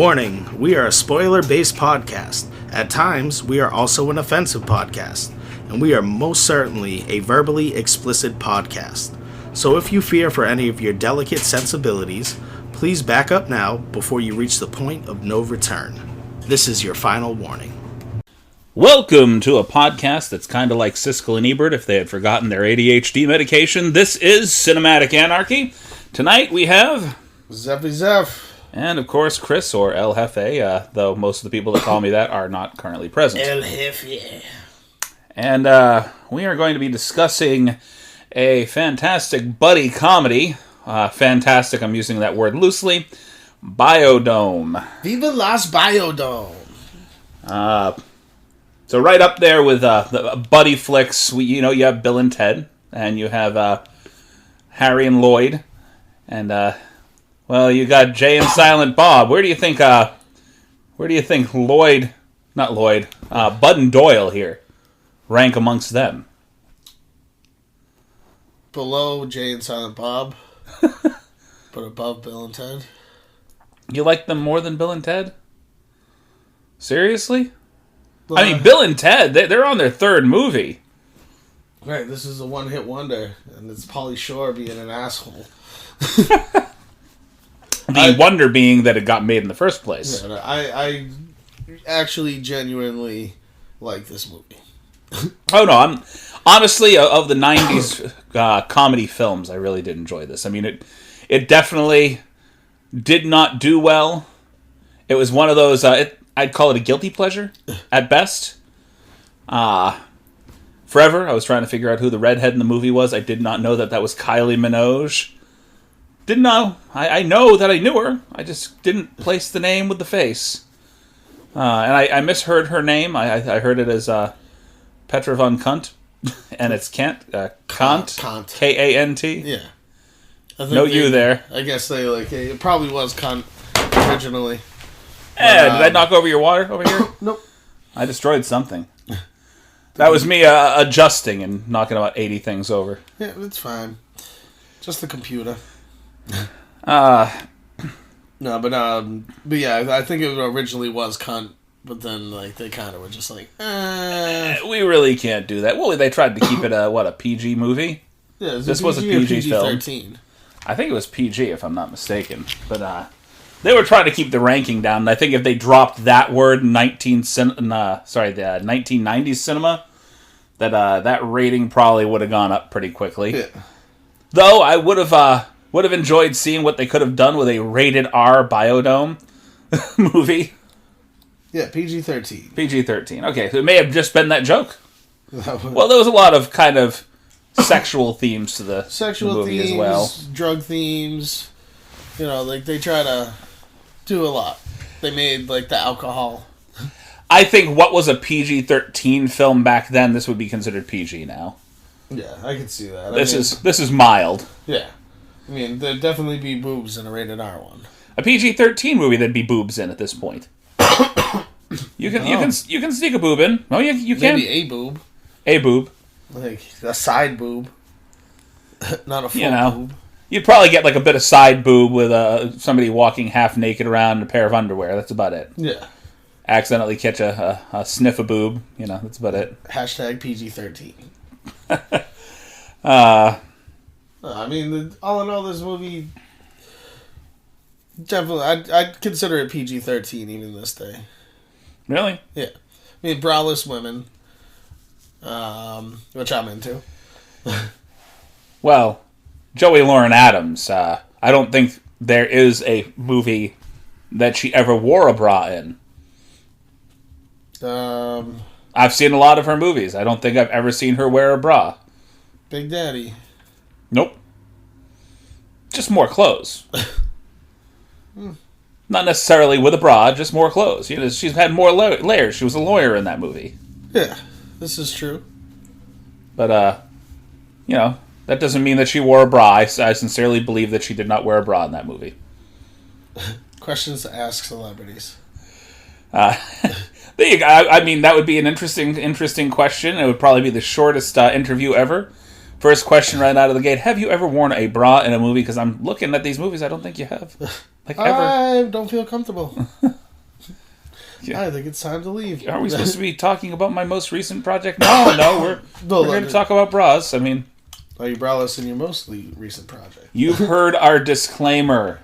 Warning, we are a spoiler-based podcast. At times, we are also an offensive podcast, and we are most certainly a verbally explicit podcast. So if you fear for any of your delicate sensibilities, please back up now before you reach the point of no return. This is your final warning. Welcome to a podcast that's kind of like Siskel and Ebert if they had forgotten their ADHD medication. This is Cinematic Anarchy. Tonight we have... Zeph. And, of course, Chris, or El Jefe, though most of the people that call me that are not currently present. El Jefe. And we are going to be discussing a fantastic buddy comedy. Fantastic, I'm using that word loosely. BioDome. Viva las BioDome. So right up there with the buddy flicks, you have Bill and Ted, and you have Harry and Lloyd, and you got Jay and Silent Bob. Where do you think Bud and Doyle here rank amongst them? Below Jay and Silent Bob, but above Bill and Ted. You like them more than Bill and Ted? Seriously? I mean, Bill and Ted, they're on their third movie. Right, this is a one-hit wonder, and it's Pauly Shore being an asshole. The wonder being that it got made in the first place. Yeah, I actually genuinely like this movie. Oh, no, I'm honestly, of the 90s comedy films, I really did enjoy this. I mean, it definitely did not do well. It was one of those, I'd call it a guilty pleasure, at best. Forever, I was trying to figure out who the redhead in the movie was. I did not know that was Kylie Minogue. Didn't know. I know that I knew her. I just didn't place the name with the face. And I misheard her name. I heard it as Petra von Kant, and it's Kant. Kant. K-A-N-T. Yeah. No you there. I guess it probably was Kant originally. Did I knock over your water over here? Nope. I destroyed something. That was me adjusting and knocking about 80 things over. Yeah, it's fine. Just the computer. No, but yeah, I think it originally was cunt, but then they kind of were just like, we really can't do that. Well, they tried to keep it a PG movie. Yeah, this was a PG film. I think it was PG if I'm not mistaken, but they were trying to keep the ranking down. And I think if they dropped that word in the 1990s cinema, that rating probably would have gone up pretty quickly. Yeah. Though I would have enjoyed seeing what they could have done with a rated R BioDome movie. Yeah, PG-13. PG-13. Okay, so it may have just been that joke. Well, there was a lot of kind of sexual themes to the movie themes, as well. Drug themes. They try to do a lot. They made the alcohol. I think what was a PG-13 film back then, this would be considered PG now. Yeah, I can see that. This is mild. Yeah. I mean, there'd definitely be boobs in a rated R one. A PG-13 movie, there'd be boobs in at this point. You can sneak a boob in. Oh, you can. Maybe a boob. A boob. Like a side boob. Not a full boob. You'd probably get a bit of side boob with somebody walking half naked around in a pair of underwear. That's about it. Yeah. Accidentally catch a sniff a boob. That's about it. Hashtag PG-13. I mean, all in all, this movie definitely, I'd consider it PG-13 even this day. Really? Yeah. I mean, braless women, which I'm into. Well, Joey Lauren Adams, I don't think there is a movie that she ever wore a bra in. I've seen a lot of her movies. I don't think I've ever seen her wear a bra. Big Daddy. Nope. Just more clothes. Not necessarily with a bra, just more clothes. She's had more layers. She was a lawyer in that movie. Yeah, this is true. But, that doesn't mean that she wore a bra. I sincerely believe that she did not wear a bra in that movie. Questions to ask celebrities. There you go. I mean, that would be an interesting question. It would probably be the shortest interview ever. First question right out of the gate. Have you ever worn a bra in a movie? Because I'm looking at these movies. I don't think you have. Like ever. I don't feel comfortable. Yeah. I think it's time to leave. Are we supposed to be talking about my most recent project? No, we're here to talk about bras. I mean... Are you braless in your most recent project? You've heard our disclaimer.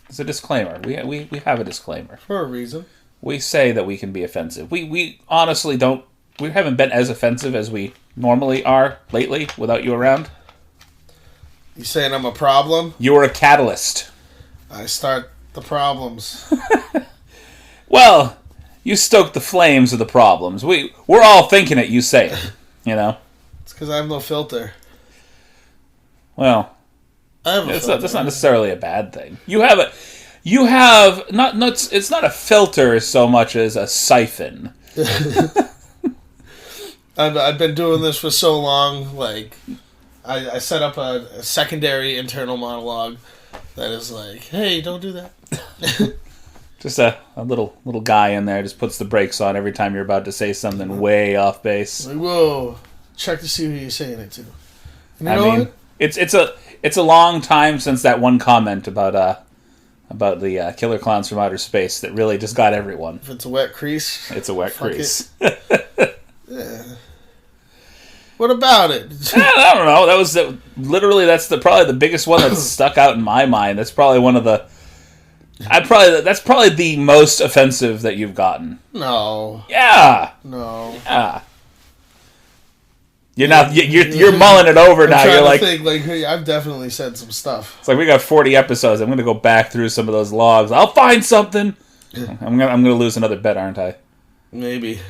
It's a disclaimer. We have a disclaimer. For a reason. We say that we can be offensive. We honestly don't... We haven't been as offensive as we normally are lately without you around. You saying I'm a problem? You were a catalyst. I start the problems. Well, you stoke the flames of the problems. We're all thinking it, you say it. You know? It's because I have no filter. Well, I have a filter. that's not necessarily a bad thing. You have not it's not a filter so much as a siphon. I've been doing this for so long. Like, I set up a secondary internal monologue that is like, hey, don't do that. Just a little guy in there just puts the brakes on every time you're about to say something way off base. Like, whoa, check to see who you're saying it to. And you I know mean, what? it's a long time since that one comment about the killer clowns from outer space that really just got everyone. If it's a wet crease, It's a wet crease. Yeah. What about it? I don't know. That was literally probably the biggest one that's stuck out in my mind. That's probably one of the. That's probably the most offensive that you've gotten. No. Yeah. No. Yeah. You're mulling it over now. You're like, hey, I've definitely said some stuff. It's like we got 40 episodes. I'm going to go back through some of those logs. I'll find something. I'm gonna lose another bet, aren't I? Maybe.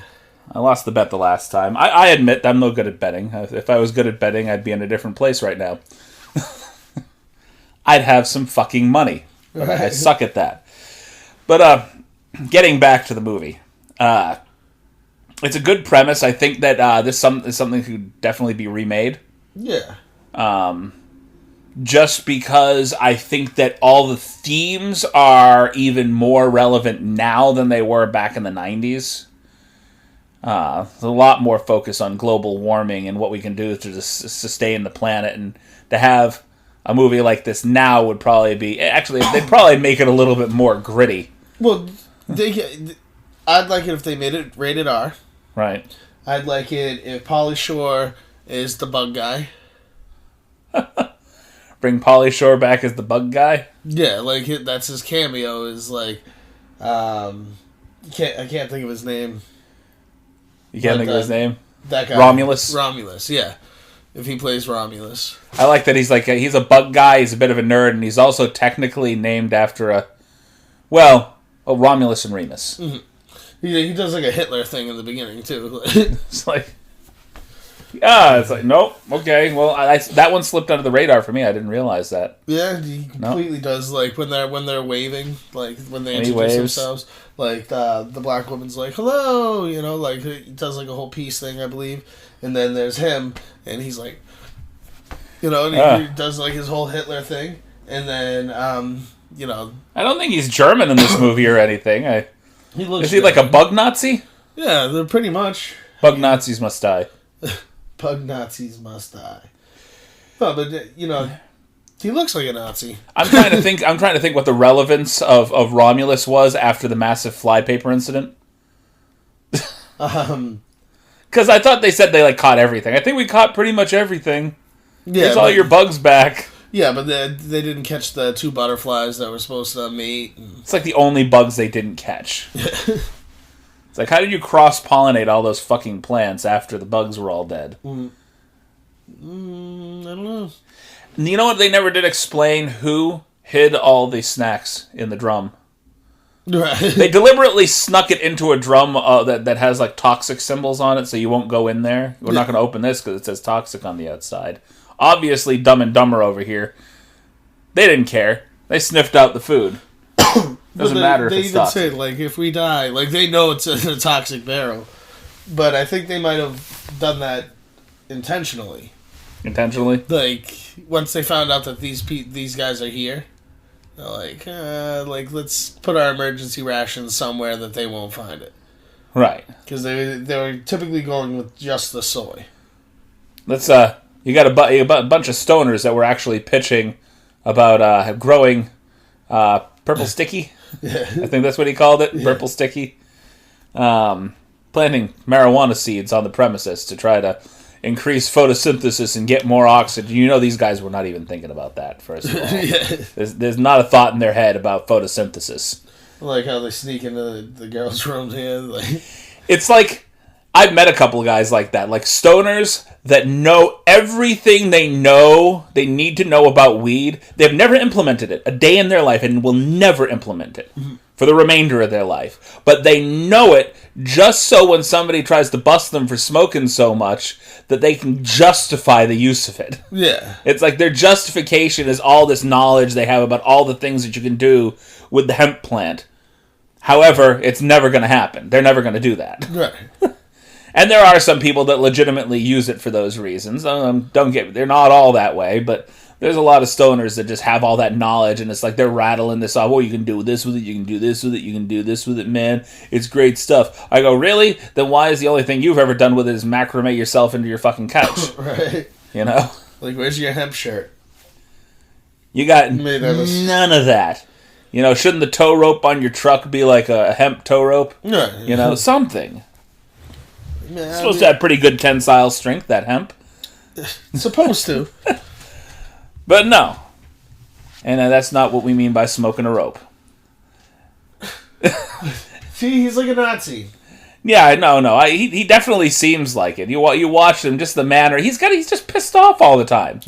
I lost the bet the last time. I admit I'm no good at betting. If I was good at betting, I'd be in a different place right now. I'd have some fucking money. But I suck at that. But getting back to the movie. It's a good premise. I think that this is something that could definitely be remade. Yeah. Just because I think that all the themes are even more relevant now than they were back in the 90s. There's a lot more focus on global warming and what we can do to sustain the planet. And to have a movie like this now would probably be... Actually, they'd probably make it a little bit more gritty. Well, I'd like it if they made it rated R. Right. I'd like it if Pauly Shore is the bug guy. Bring Pauly Shore back as the bug guy? Yeah, like that's his cameo. Is like, I can't think of his name. You can't think of his name? That guy, Romulus. Romulus, yeah. If he plays Romulus, I like that he's a bug guy. He's a bit of a nerd, and he's also technically named after Romulus and Remus. Mm-hmm. He does like a Hitler thing in the beginning too. It's like. It's like, nope, okay, well, that one slipped under the radar for me. I didn't realize that. Yeah, he completely does, like, when they're waving, like, when they introduce themselves, like, the black woman's like, hello, you know, like, he does, like, a whole peace thing, I believe, and then there's him, and he's like, you know, and he does, like, his whole Hitler thing, and then, you know. I don't think he's German in this movie or anything. Is he like a bug Nazi? Yeah, they're pretty much. Bug Nazis must die. Pug Nazis must die. No, but you know, he looks like a Nazi. I'm trying to think what the relevance of Romulus was after the massive flypaper incident. Because I thought they said they caught everything. I think we caught pretty much everything. Yeah, there's all your bugs back. Yeah, but they didn't catch the 2 butterflies that were supposed to mate. It's like the only bugs they didn't catch. It's like, how did you cross-pollinate all those fucking plants after the bugs were all dead? I don't know. You know what? They never did explain who hid all the snacks in the drum. Right. They deliberately snuck it into a drum that has toxic symbols on it, so you won't go in there. We're not going to open this because it says toxic on the outside. Obviously, Dumb and Dumber over here. They didn't care. They sniffed out the food. Doesn't matter if it's toxic. They even say, if we die, they know it's a toxic barrel. But I think they might have done that intentionally. Intentionally? Once they found out that these guys are here, they're let's put our emergency rations somewhere that they won't find it. Right. Because they were typically going with just the soy. Let's, you got a bunch of stoners that were actually pitching about growing Purple Sticky. Yeah. I think that's what he called it. Yeah. Purple Sticky. Planting marijuana seeds on the premises to try to increase photosynthesis and get more oxygen. You know, these guys were not even thinking about that, first of all. Yeah. There's not a thought in their head about photosynthesis. I like how they sneak into the girls' rooms here. Like. It's like, I've met a couple of guys like that, like stoners that know everything they need to know about weed. They've never implemented it a day in their life and will never implement it for the remainder of their life. But they know it just so when somebody tries to bust them for smoking so much that they can justify the use of it. Yeah. It's like their justification is all this knowledge they have about all the things that you can do with the hemp plant. However, it's never going to happen. They're never going to do that. Right. And there are some people that legitimately use it for those reasons. They're not all that way, but there's a lot of stoners that just have all that knowledge, and it's like they're rattling this off. Oh, you can do this with it, you can do this with it, you can do this with it, man. It's great stuff. I go, really? Then why is the only thing you've ever done with it is macrame yourself into your fucking couch? Right. You know? Like, where's your hemp shirt? You got none of that. You know, shouldn't the tow rope on your truck be like a hemp tow rope? Yeah. You know, something. It's supposed to have pretty good tensile strength, that hemp. Supposed to. But no. And that's not what we mean by smoking a rope. See, he's like a Nazi. Yeah, no. He definitely seems like it. You watch him, just the manner. He's just pissed off all the time.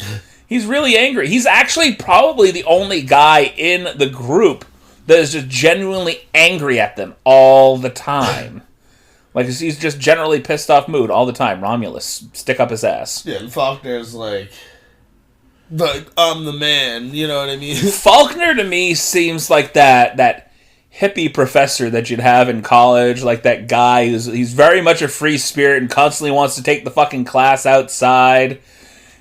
He's really angry. He's actually probably the only guy in the group that is just genuinely angry at them all the time. Like, he's just generally pissed off mood all the time. Romulus, stick up his ass. Yeah, and Faulkner's like, I'm the man, you know what I mean? Faulkner to me seems like that hippie professor that you'd have in college, like that guy he's very much a free spirit and constantly wants to take the fucking class outside.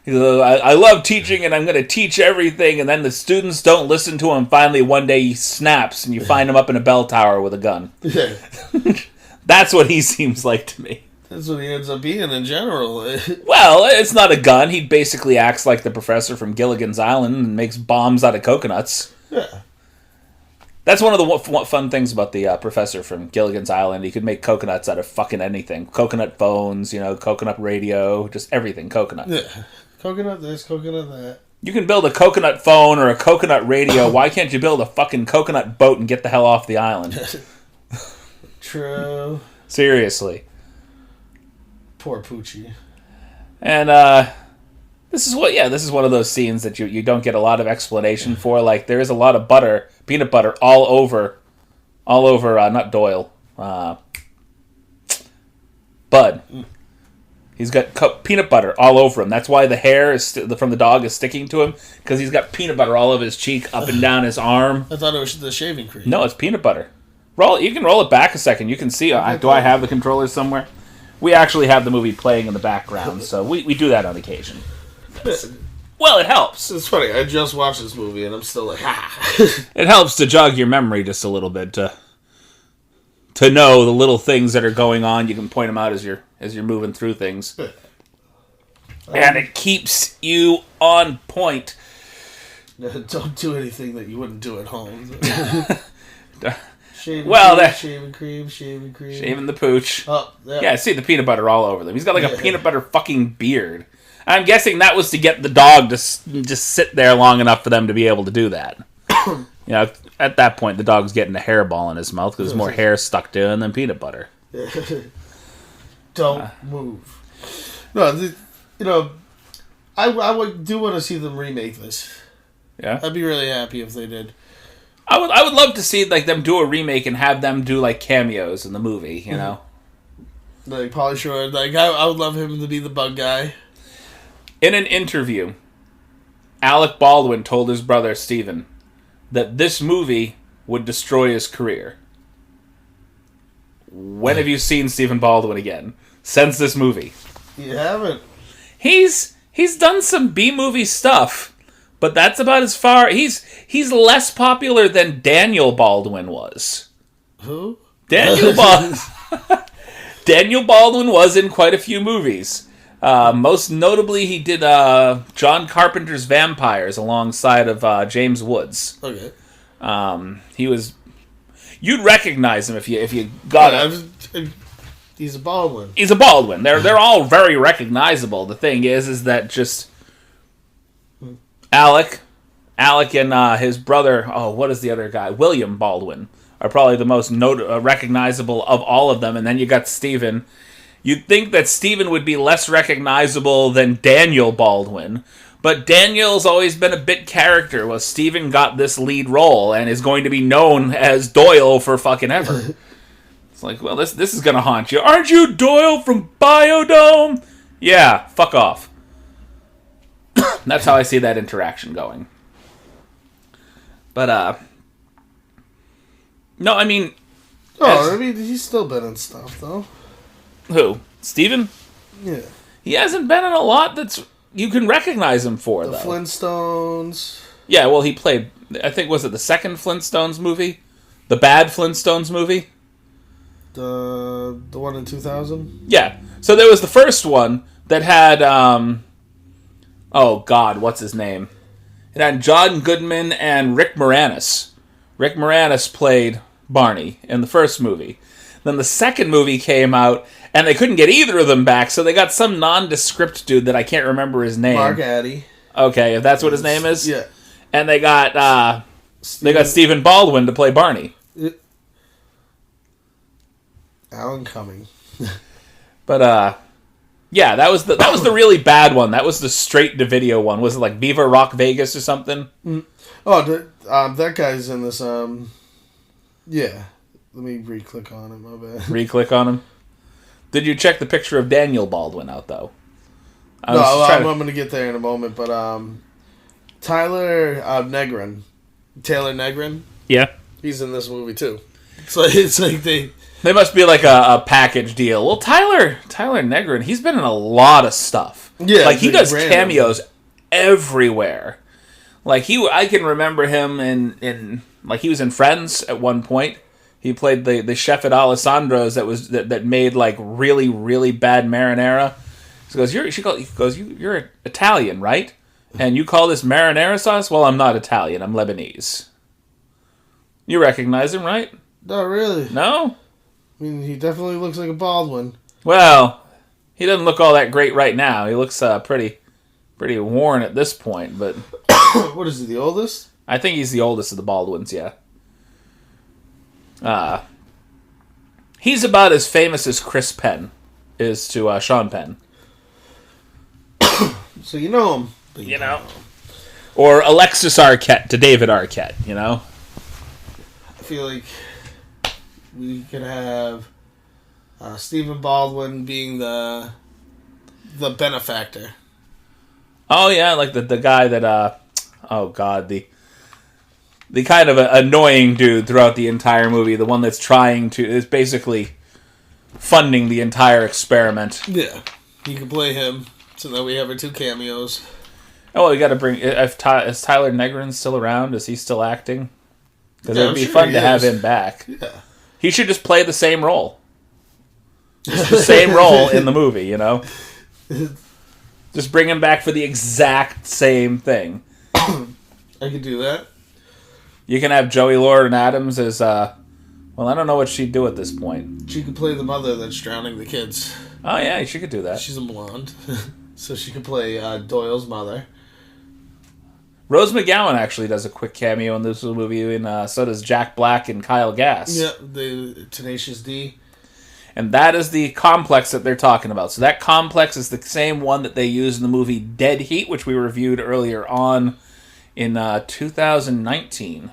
I love teaching and I'm going to teach everything, and then the students don't listen to him. Finally, one day he snaps and you find him up in a bell tower with a gun. Yeah. That's what he seems like to me. That's what he ends up being in general. Well, it's not a gun. He basically acts like the professor from Gilligan's Island and makes bombs out of coconuts. Yeah. That's one of the fun things about the professor from Gilligan's Island. He could make coconuts out of fucking anything. Coconut phones, coconut radio, just everything coconut. Yeah. Coconut this, coconut that. You can build a coconut phone or a coconut radio. Why can't you build a fucking coconut boat and get the hell off the island? True. Seriously. Poor Poochie. And this is one of those scenes that you don't get a lot of explanation for. Like, there is a lot of peanut butter all over not Doyle, Bud. He's got peanut butter all over him. That's why the hair from the dog is sticking to him, because he's got peanut butter all over his cheek, up and down his arm. I thought it was the shaving cream. No, it's peanut butter. You can roll it back a second. You can see. Do I have the controller somewhere? We actually have the movie playing in the background, so we do that on occasion. Well, it helps. It's funny. I just watched this movie, and I'm still like, It helps to jog your memory just a little bit to know the little things that are going on. You can point them out as you're moving through things, and it keeps you on point. Don't do anything that you wouldn't do at home. Shaving cream. Shaving the pooch. Oh, yeah, see the peanut butter all over them. He's got like a peanut butter fucking beard. I'm guessing that was to get the dog to just sit there long enough for them to be able to do that. At that point, the dog's getting a hairball in his mouth because there's more hair stuck to him than peanut butter. Don't move. No, I do want to see them remake this. Yeah, I'd be really happy if they did. I would love to see like them do a remake and have them do like cameos in the movie. You know, like Pauly Shore. Like I would love him to be the bug guy. In an interview, Alec Baldwin told his brother Steven that this movie would destroy his career. When have you seen Stephen Baldwin again? Since this movie. You haven't. He's done some B-movie stuff, but that's about as far. He's less popular than Daniel Baldwin was. Who? Daniel Baldwin was in quite a few movies. Most notably, he did John Carpenter's Vampires alongside of James Woods. Okay. He was. You'd recognize him if you got it. He's a Baldwin. He's a Baldwin. They're all very recognizable. The thing is that just Alec and his brother. Oh, what is the other guy? William Baldwin are probably the most recognizable of all of them. And then you got Stephen. You'd think that Stephen would be less recognizable than Daniel Baldwin. But Daniel's always been a bit character. Well, Stephen got this lead role and is going to be known as Doyle for fucking ever. It's like, well, this is going to haunt you. Aren't you Doyle from BioDome? Yeah, fuck off. That's how I see that interaction going. But, no, I mean... Oh, I mean, he's still been in stuff, though. Who? Stephen? Yeah. He hasn't been in a lot that's... You can recognize him for, the though. Flintstones. Yeah, well, he played... I think, was it the second Flintstones movie? The bad Flintstones movie? The one in 2000? Yeah. So there was the first one that had... oh, God, what's his name? It had John Goodman and Rick Moranis. Rick Moranis played Barney in the first movie. Then the second movie came out, and they couldn't get either of them back, so they got some nondescript dude that I can't remember his name. Mark Addy. Okay, if that's what his name is? Yeah. And they got Stephen Baldwin to play Barney. Alan Cumming. But, yeah, that was the really bad one. That was the straight-to-video one. Was it like Viva Rock Vegas or something? Oh, that guy's in this, yeah. Let me re-click on him, my bad. Re-click on him? Did you check the picture of Daniel Baldwin out, though? I'm going to get there in a moment, but Taylor Negrin. Yeah. He's in this movie, too. It's like they must be like a package deal. Well, Taylor Negrin, he's been in a lot of stuff. Yeah. Like, he does cameos everywhere. Like, I can remember him in like, he was in Friends at one point. He played the chef at Alessandro's that made like really, really bad marinara. He goes, you're Italian, right? And you call this marinara sauce? Well, I'm not Italian. I'm Lebanese. You recognize him, right? Not really. No? I mean, he definitely looks like a Baldwin. Well, he doesn't look all that great right now. He looks pretty worn at this point, but... What is he, the oldest? I think he's the oldest of the Baldwins, yeah. He's about as famous as Chris Penn is to Sean Penn. So you know him. You know? Or Alexis Arquette to David Arquette, you know? I feel like we could have Stephen Baldwin being the benefactor. Oh, yeah, like the guy that, oh, God, the kind of annoying dude throughout the entire movie, the one that's is basically funding the entire experiment. Yeah, you can play him, so that we have our two cameos. Oh, we got to bring... Is Tyler Negrin still around? Is he still acting? Because it would be fun to have him back. Yeah. He should just play the same role. Just the same role in the movie, you know? Just bring him back for the exact same thing. I could do that. You can have Joey Lauren-Adams as, well, I don't know what she'd do at this point. She could play the mother that's drowning the kids. Oh, yeah, she could do that. She's a blonde. So she could play Doyle's mother. Rose McGowan actually does a quick cameo in this movie, and so does Jack Black and Kyle Gass. Yeah, the Tenacious D. And that is the complex that they're talking about. So that complex is the same one that they use in the movie Dead Heat, which we reviewed earlier on in 2019.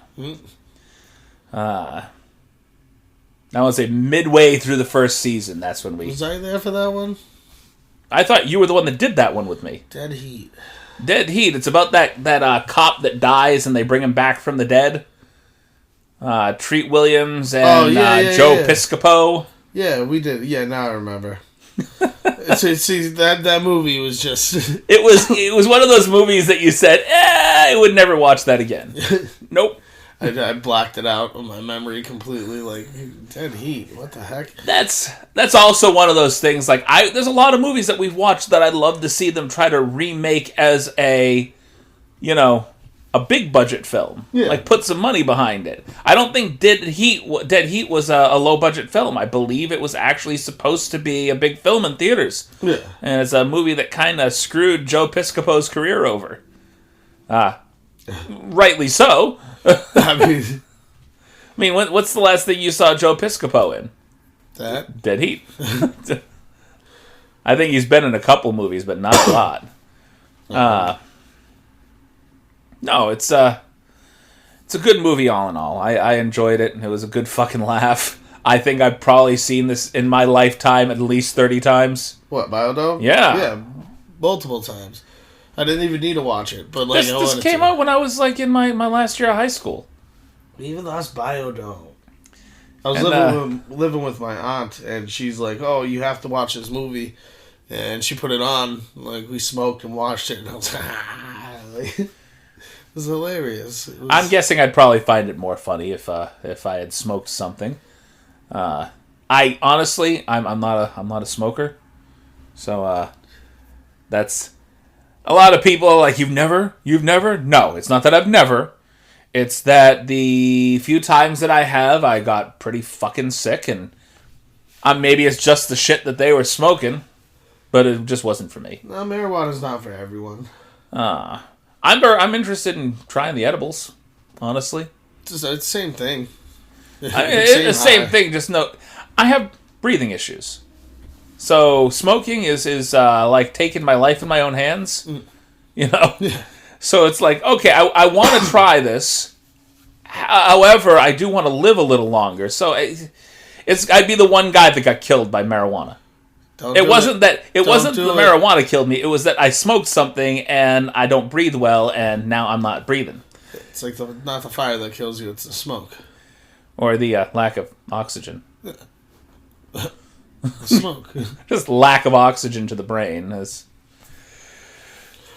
I want to say midway through the first season, that's when we... Was I there for that one? I thought you were the one that did that one with me. Dead Heat. Dead Heat. It's about that cop that dies and they bring him back from the dead. Treat Williams and Joe Piscopo. Yeah, we did. Yeah, now I remember. See, that movie was just... It was one of those movies that you said, I would never watch that again. Nope. I blacked it out of my memory completely. Like, Dead Heat, what the heck? That's also one of those things. Like, there's a lot of movies that we've watched that I'd love to see them try to remake as a a big budget film. Yeah. Like, put some money behind it. I don't think Dead Heat was a low budget film. I believe it was actually supposed to be a big film in theaters. Yeah. And it's a movie that kind of screwed Joe Piscopo's career over. Rightly so. I mean, what's the last thing you saw Joe Piscopo in? That? Dead Heat. I think he's been in a couple movies, but not a lot. No, it's a good movie all in all. I enjoyed it. It was a good fucking laugh. I think I've probably seen this in my lifetime at least 30 times. What, BioDome? Yeah. Yeah, multiple times. I didn't even need to watch it, but like this came out when I was like in my last year of high school. We even lost BioDome. I was living with my aunt, and she's like, "Oh, you have to watch this movie," and she put it on. Like, we smoked and watched it, and I was like, it was hilarious. I'm guessing I'd probably find it more funny if I had smoked something. I honestly, I'm not a smoker, so that's a lot of people are like, you've never. No, it's not that I've never. It's that the few times that I have, I got pretty fucking sick, and maybe it's just the shit that they were smoking, but it just wasn't for me. No, marijuana's not for everyone. I'm interested in trying the edibles, honestly. It's the same thing. It's the same thing, just no... I have breathing issues. So smoking is like taking my life in my own hands, you know? Yeah. So it's like, okay, I want to try this. However, I do want to live a little longer. So I'd be the one guy that got killed by marijuana. It wasn't the marijuana killed me. It was that I smoked something and I don't breathe well, and now I'm not breathing. It's like not the fire that kills you; it's the smoke or the lack of oxygen. The smoke. Just lack of oxygen to the brain is.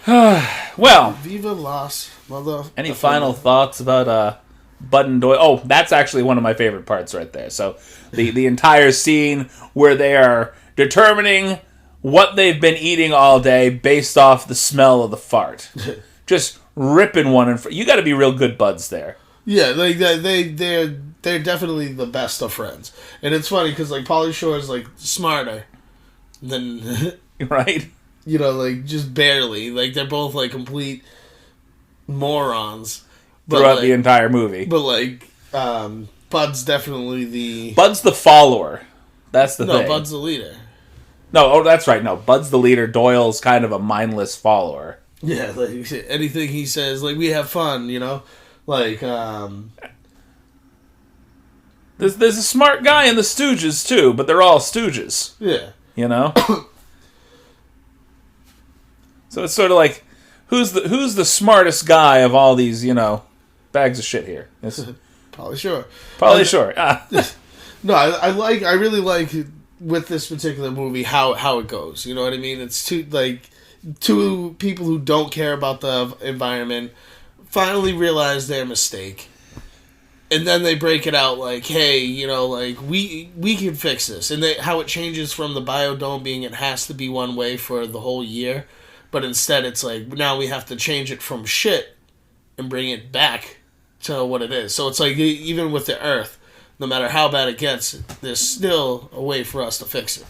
Well, Viva Las Mother. Any final thoughts about Bud and Doyle? Oh, that's actually one of my favorite parts right there. So the entire scene where they are determining what they've been eating all day based off the smell of the fart. Just ripping one in front. You got to be real good buds there. Yeah, like they're definitely the best of friends, and it's funny because like Pauly Shore is like smarter than right. You know, like, just barely. Like, they're both, like, complete morons. Throughout like, the entire movie. But, like, Bud's definitely the... Bud's the follower. That's the thing. No, Bud's the leader. No, that's right. No, Bud's the leader. Doyle's kind of a mindless follower. Yeah, like, anything he says, like, we have fun, you know? Like, There's a smart guy in the Stooges, too, but they're all Stooges. Yeah. You know? So it's sort of like, who's the smartest guy of all these, you know, bags of shit here? Pauly Shore. Pauly Shore. Ah. No, I really like with this particular movie how it goes. You know what I mean? It's two people who don't care about the environment finally realize their mistake, and then they break it out like, hey, you know, like we can fix this, and how it changes from the BioDome being it has to be one way for the whole year. But instead, it's like, now we have to change it from shit and bring it back to what it is. So it's like, even with the Earth, no matter how bad it gets, there's still a way for us to fix it.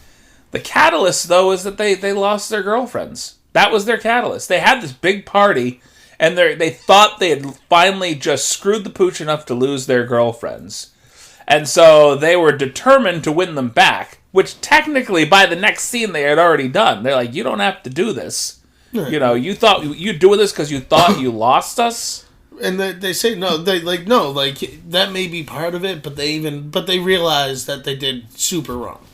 The catalyst, though, is that they lost their girlfriends. That was their catalyst. They had this big party, and they thought they had finally just screwed the pooch enough to lose their girlfriends. And so they were determined to win them back, which technically, by the next scene, they had already done. They're like, you don't have to do this. You know, you thought you'd do this because you thought you lost us, and they say no. That may be part of it, but they realize that they did super wrong,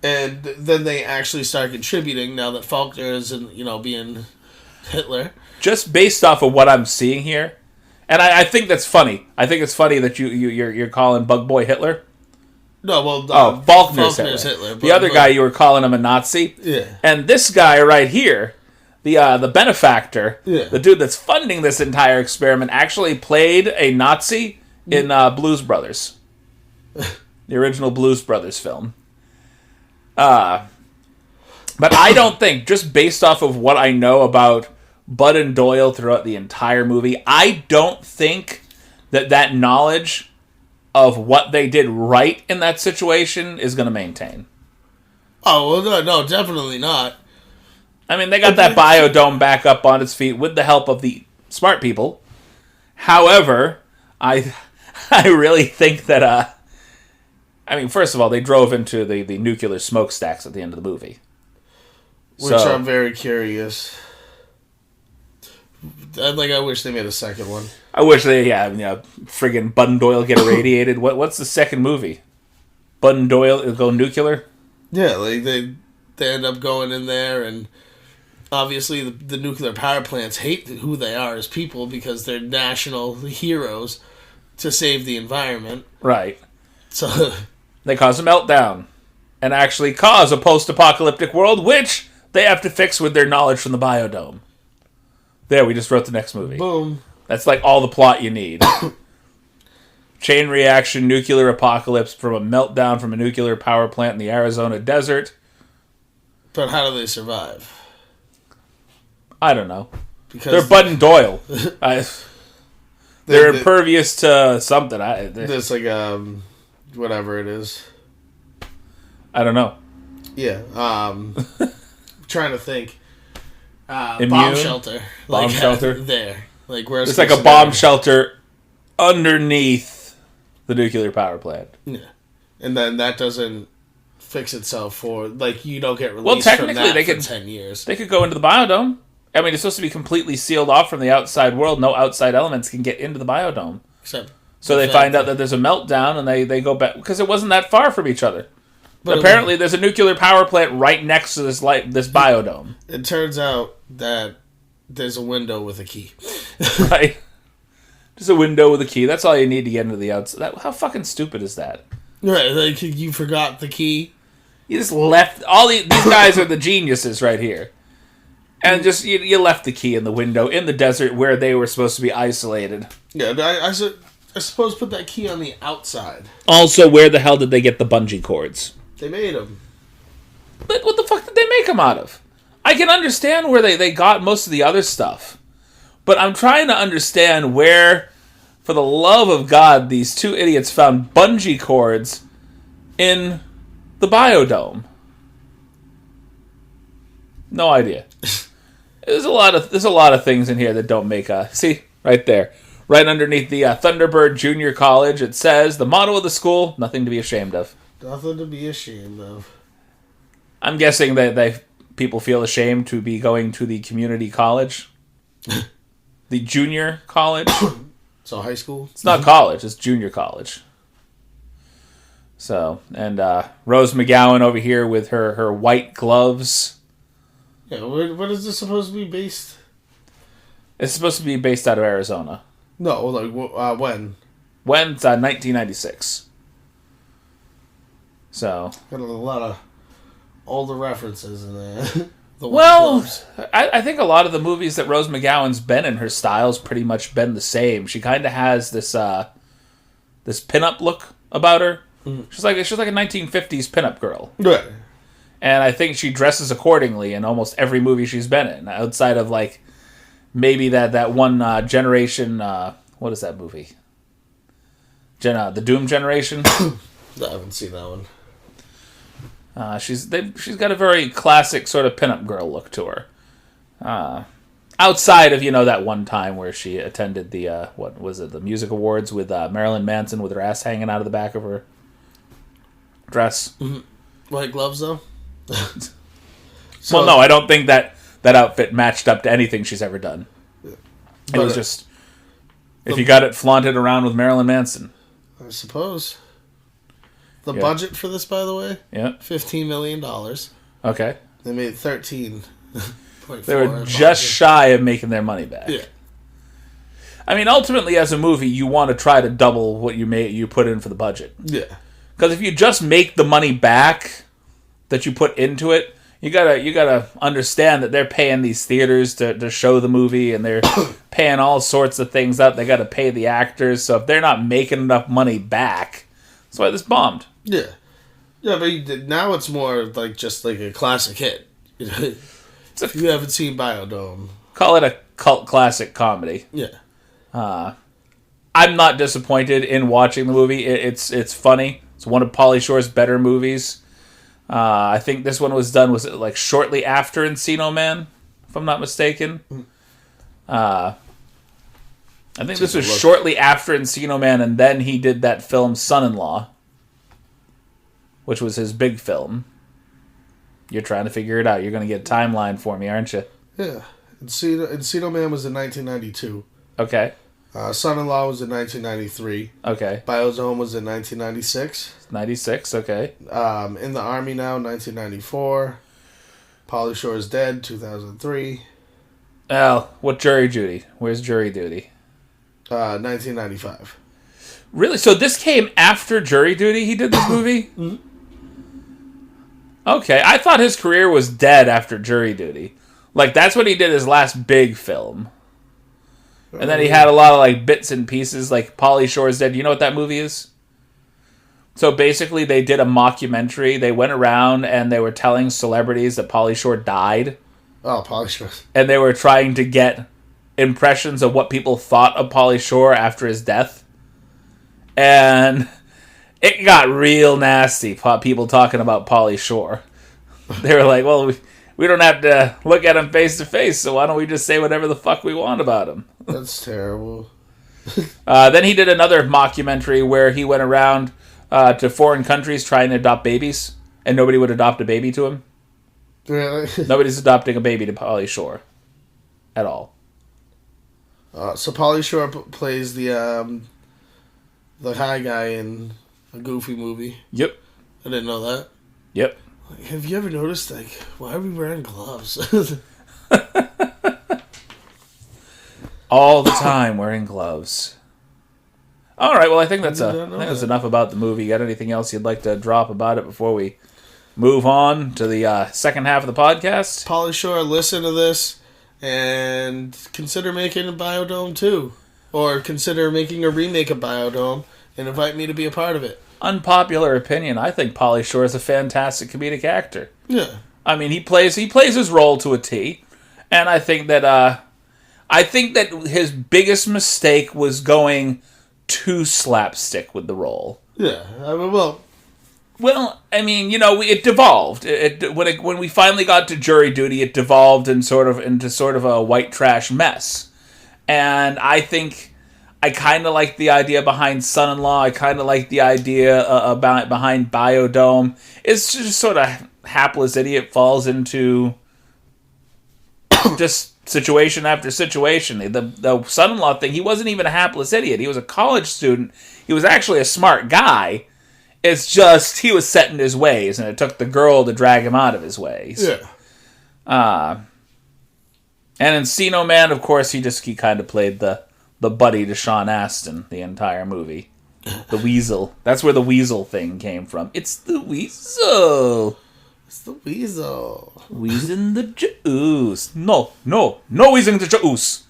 and then they actually start contributing now that Faulkner is, being Hitler. Just based off of what I'm seeing here, and I think that's funny. I think it's funny that you're calling Bug Boy Hitler. No, well, Faulkner's Hitler. The other guy, you were calling him a Nazi. Yeah, and this guy right here. The benefactor, yeah. The dude that's funding this entire experiment, actually played a Nazi in Blues Brothers, the original Blues Brothers film. But I don't think, just based off of what I know about Bud and Doyle throughout the entire movie. I don't think that knowledge of what they did right in that situation is going to maintain. Oh, well, no, definitely not. I mean, they got that BioDome back up on its feet with the help of the smart people. However, I really think that, first of all, they drove into the nuclear smokestacks at the end of the movie. Which I'm very curious. I wish they made a second one. I wish they, friggin' Bud and Doyle get irradiated. What's the second movie? Bud and Doyle go nuclear? Yeah, they end up going in there, and obviously the nuclear power plants hate who they are as people because they're national heroes to save the environment. Right. So they cause a meltdown and actually cause a post-apocalyptic world, which they have to fix with their knowledge from the BioDome. There, we just wrote the next movie. Boom. That's like all the plot you need. Chain reaction, nuclear apocalypse from a meltdown from a nuclear power plant in the Arizona desert. But how do they survive? I don't know. Because they're Bud and Doyle. They're impervious to something. There's whatever it is. I don't know. Yeah. Trying to think. Immune? Bomb shelter. Bomb shelter? There. Where's it's like a bomb shelter underneath the nuclear power plant. Yeah. And then that doesn't fix itself for, you don't get released technically, from that they for could, 10 years. They could go into the BioDome. It's supposed to be completely sealed off from the outside world. No outside elements can get into the BioDome. So they find out that there's a meltdown, and they go back, because it wasn't that far from each other. But apparently, there's a nuclear power plant right next to this BioDome. It turns out that there's a window with a key. Right. Just a window with a key. That's all you need to get into the outside. How fucking stupid is that? Right, you forgot the key. You just left... These guys are the geniuses right here. And just, you left the key in the window in the desert where they were supposed to be isolated. Yeah, I suppose put that key on the outside. Also, where the hell did they get the bungee cords? They made them. But what the fuck did they make them out of? I can understand where they got most of the other stuff. But I'm trying to understand where, for the love of God, these two idiots found bungee cords in the BioDome. No idea. There's a lot of things in here that don't make see, right there. Right underneath the Thunderbird Junior College, it says, the motto of the school, nothing to be ashamed of. Nothing to be ashamed of. I'm guessing that people feel ashamed to be going to the community college. The junior college. So high school? It's not college, it's junior college. So, and Rose McGowan over here with her white gloves. Yeah, what is this supposed to be based? It's supposed to be based out of Arizona. No, when? When? It's 1996. So. Got a lot of older references in there. I think a lot of the movies that Rose McGowan's been in, her style's pretty much been the same. She kind of has this pinup look about her. Mm. She's like a 1950s pinup girl. Right. And I think she dresses accordingly in almost every movie she's been in, outside of maybe that one generation. What is that movie? The Doom Generation. I haven't seen that one. She's got a very classic sort of pinup girl look to her. Outside of that one time where she attended the what was it, the music awards with Marilyn Manson with her ass hanging out of the back of her dress. Mm-hmm. White gloves though. Well, no, I don't think that outfit matched up to anything she's ever done. It was just if you got it flaunted around with Marilyn Manson. I suppose. The budget for this, by the way, $15 million. Okay. They made 13. They were just shy of making their money back. Yeah. Ultimately, as a movie, you want to try to double what you put in for the budget. Yeah. Because if you just make the money back that you put into it, you gotta understand that they're paying these theaters to show the movie, and they're paying all sorts of things out. They got to pay the actors. So if they're not making enough money back, that's why this bombed. Yeah. Yeah, but now it's more just like a classic hit. If you haven't seen BioDome. Call it a cult classic comedy. Yeah. I'm not disappointed in watching the movie. It's funny. It's one of Pauly Shore's better movies. I think this one was it like shortly after Encino Man, if I'm not mistaken. I think this was shortly after Encino Man, and then he did that film Son-in-Law, which was his big film. You're trying to figure it out. You're going to get a timeline for me, aren't you? Yeah. Encino Man was in 1992. Okay. Son-in-Law was in 1993. Okay. BioDome was in 1996. 96, okay. In the Army Now, 1994. Pauly Shore is Dead, 2003. What Jury Duty? Where's Jury Duty? 1995. Really? So this came after Jury Duty he did this movie? Mm-hmm. Okay, I thought his career was dead after Jury Duty. Like, that's when he did his last big film. And then he had a lot of, like, bits and pieces, like Pauly Shore's Dead. You know what that movie is? So basically, they did a mockumentary. They went around and they were telling celebrities that Pauly Shore died. Oh, Pauly Shore. And they were trying to get impressions of what people thought of Pauly Shore after his death. And it got real nasty, people talking about Pauly Shore. They were like, well, we don't have to look at him face to face, so why don't we just say whatever the fuck we want about him? That's terrible. Then he did another mockumentary where he went around to foreign countries trying to adopt babies, and nobody would adopt a baby to him. Really? Nobody's adopting a baby to Pauly Shore. At all. So Pauly Shore plays the high guy in a Goofy movie. Yep. I didn't know that. Yep. Have you ever noticed, like, why are we wearing gloves? All the time wearing gloves. All right, well, I think that's enough about the movie. You got anything else you'd like to drop about it before we move on to the second half of the podcast? Pauly Shore, listen to this and consider making a BioDome too. Or consider making a remake of BioDome and invite me to be a part of it. Unpopular opinion, I think Pauly Shore is a fantastic comedic actor. Yeah. I mean, he plays his role to a T, and I think that his biggest mistake was going too slapstick with the role. Yeah. Well, I mean, it devolved. When we finally got to Jury Duty, it devolved into sort of a white trash mess. And I think I kind of like the idea behind Son-in-Law. I kind of like the idea behind BioDome. It's just sort of hapless idiot falls into just situation after situation. The Son-in-Law thing, he wasn't even a hapless idiot. He was a college student. He was actually a smart guy. It's just he was set in his ways, and it took the girl to drag him out of his ways. Yeah. And Encino Man, of course, he kind of played the buddy to Sean Astin the entire movie. The Weasel. That's where the Weasel thing came from. It's the Weasel. It's the Weasel. Wheezing the juice. No, wheezing the juice.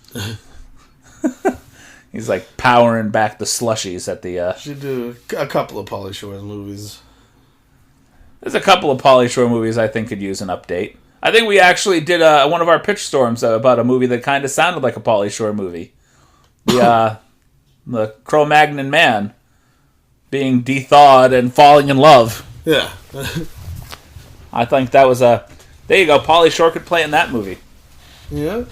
He's like powering back the slushies at the... Should do a couple of Pauly Shore movies. There's a couple of Pauly Shore movies I think could use an update. I think we actually did one of our pitch storms about a movie that kind of sounded like a Pauly Shore movie. The Cro-Magnon man being de-thawed and falling in love. Yeah. I think that was a... There you go, Pauly Shore could play in that movie. Yeah.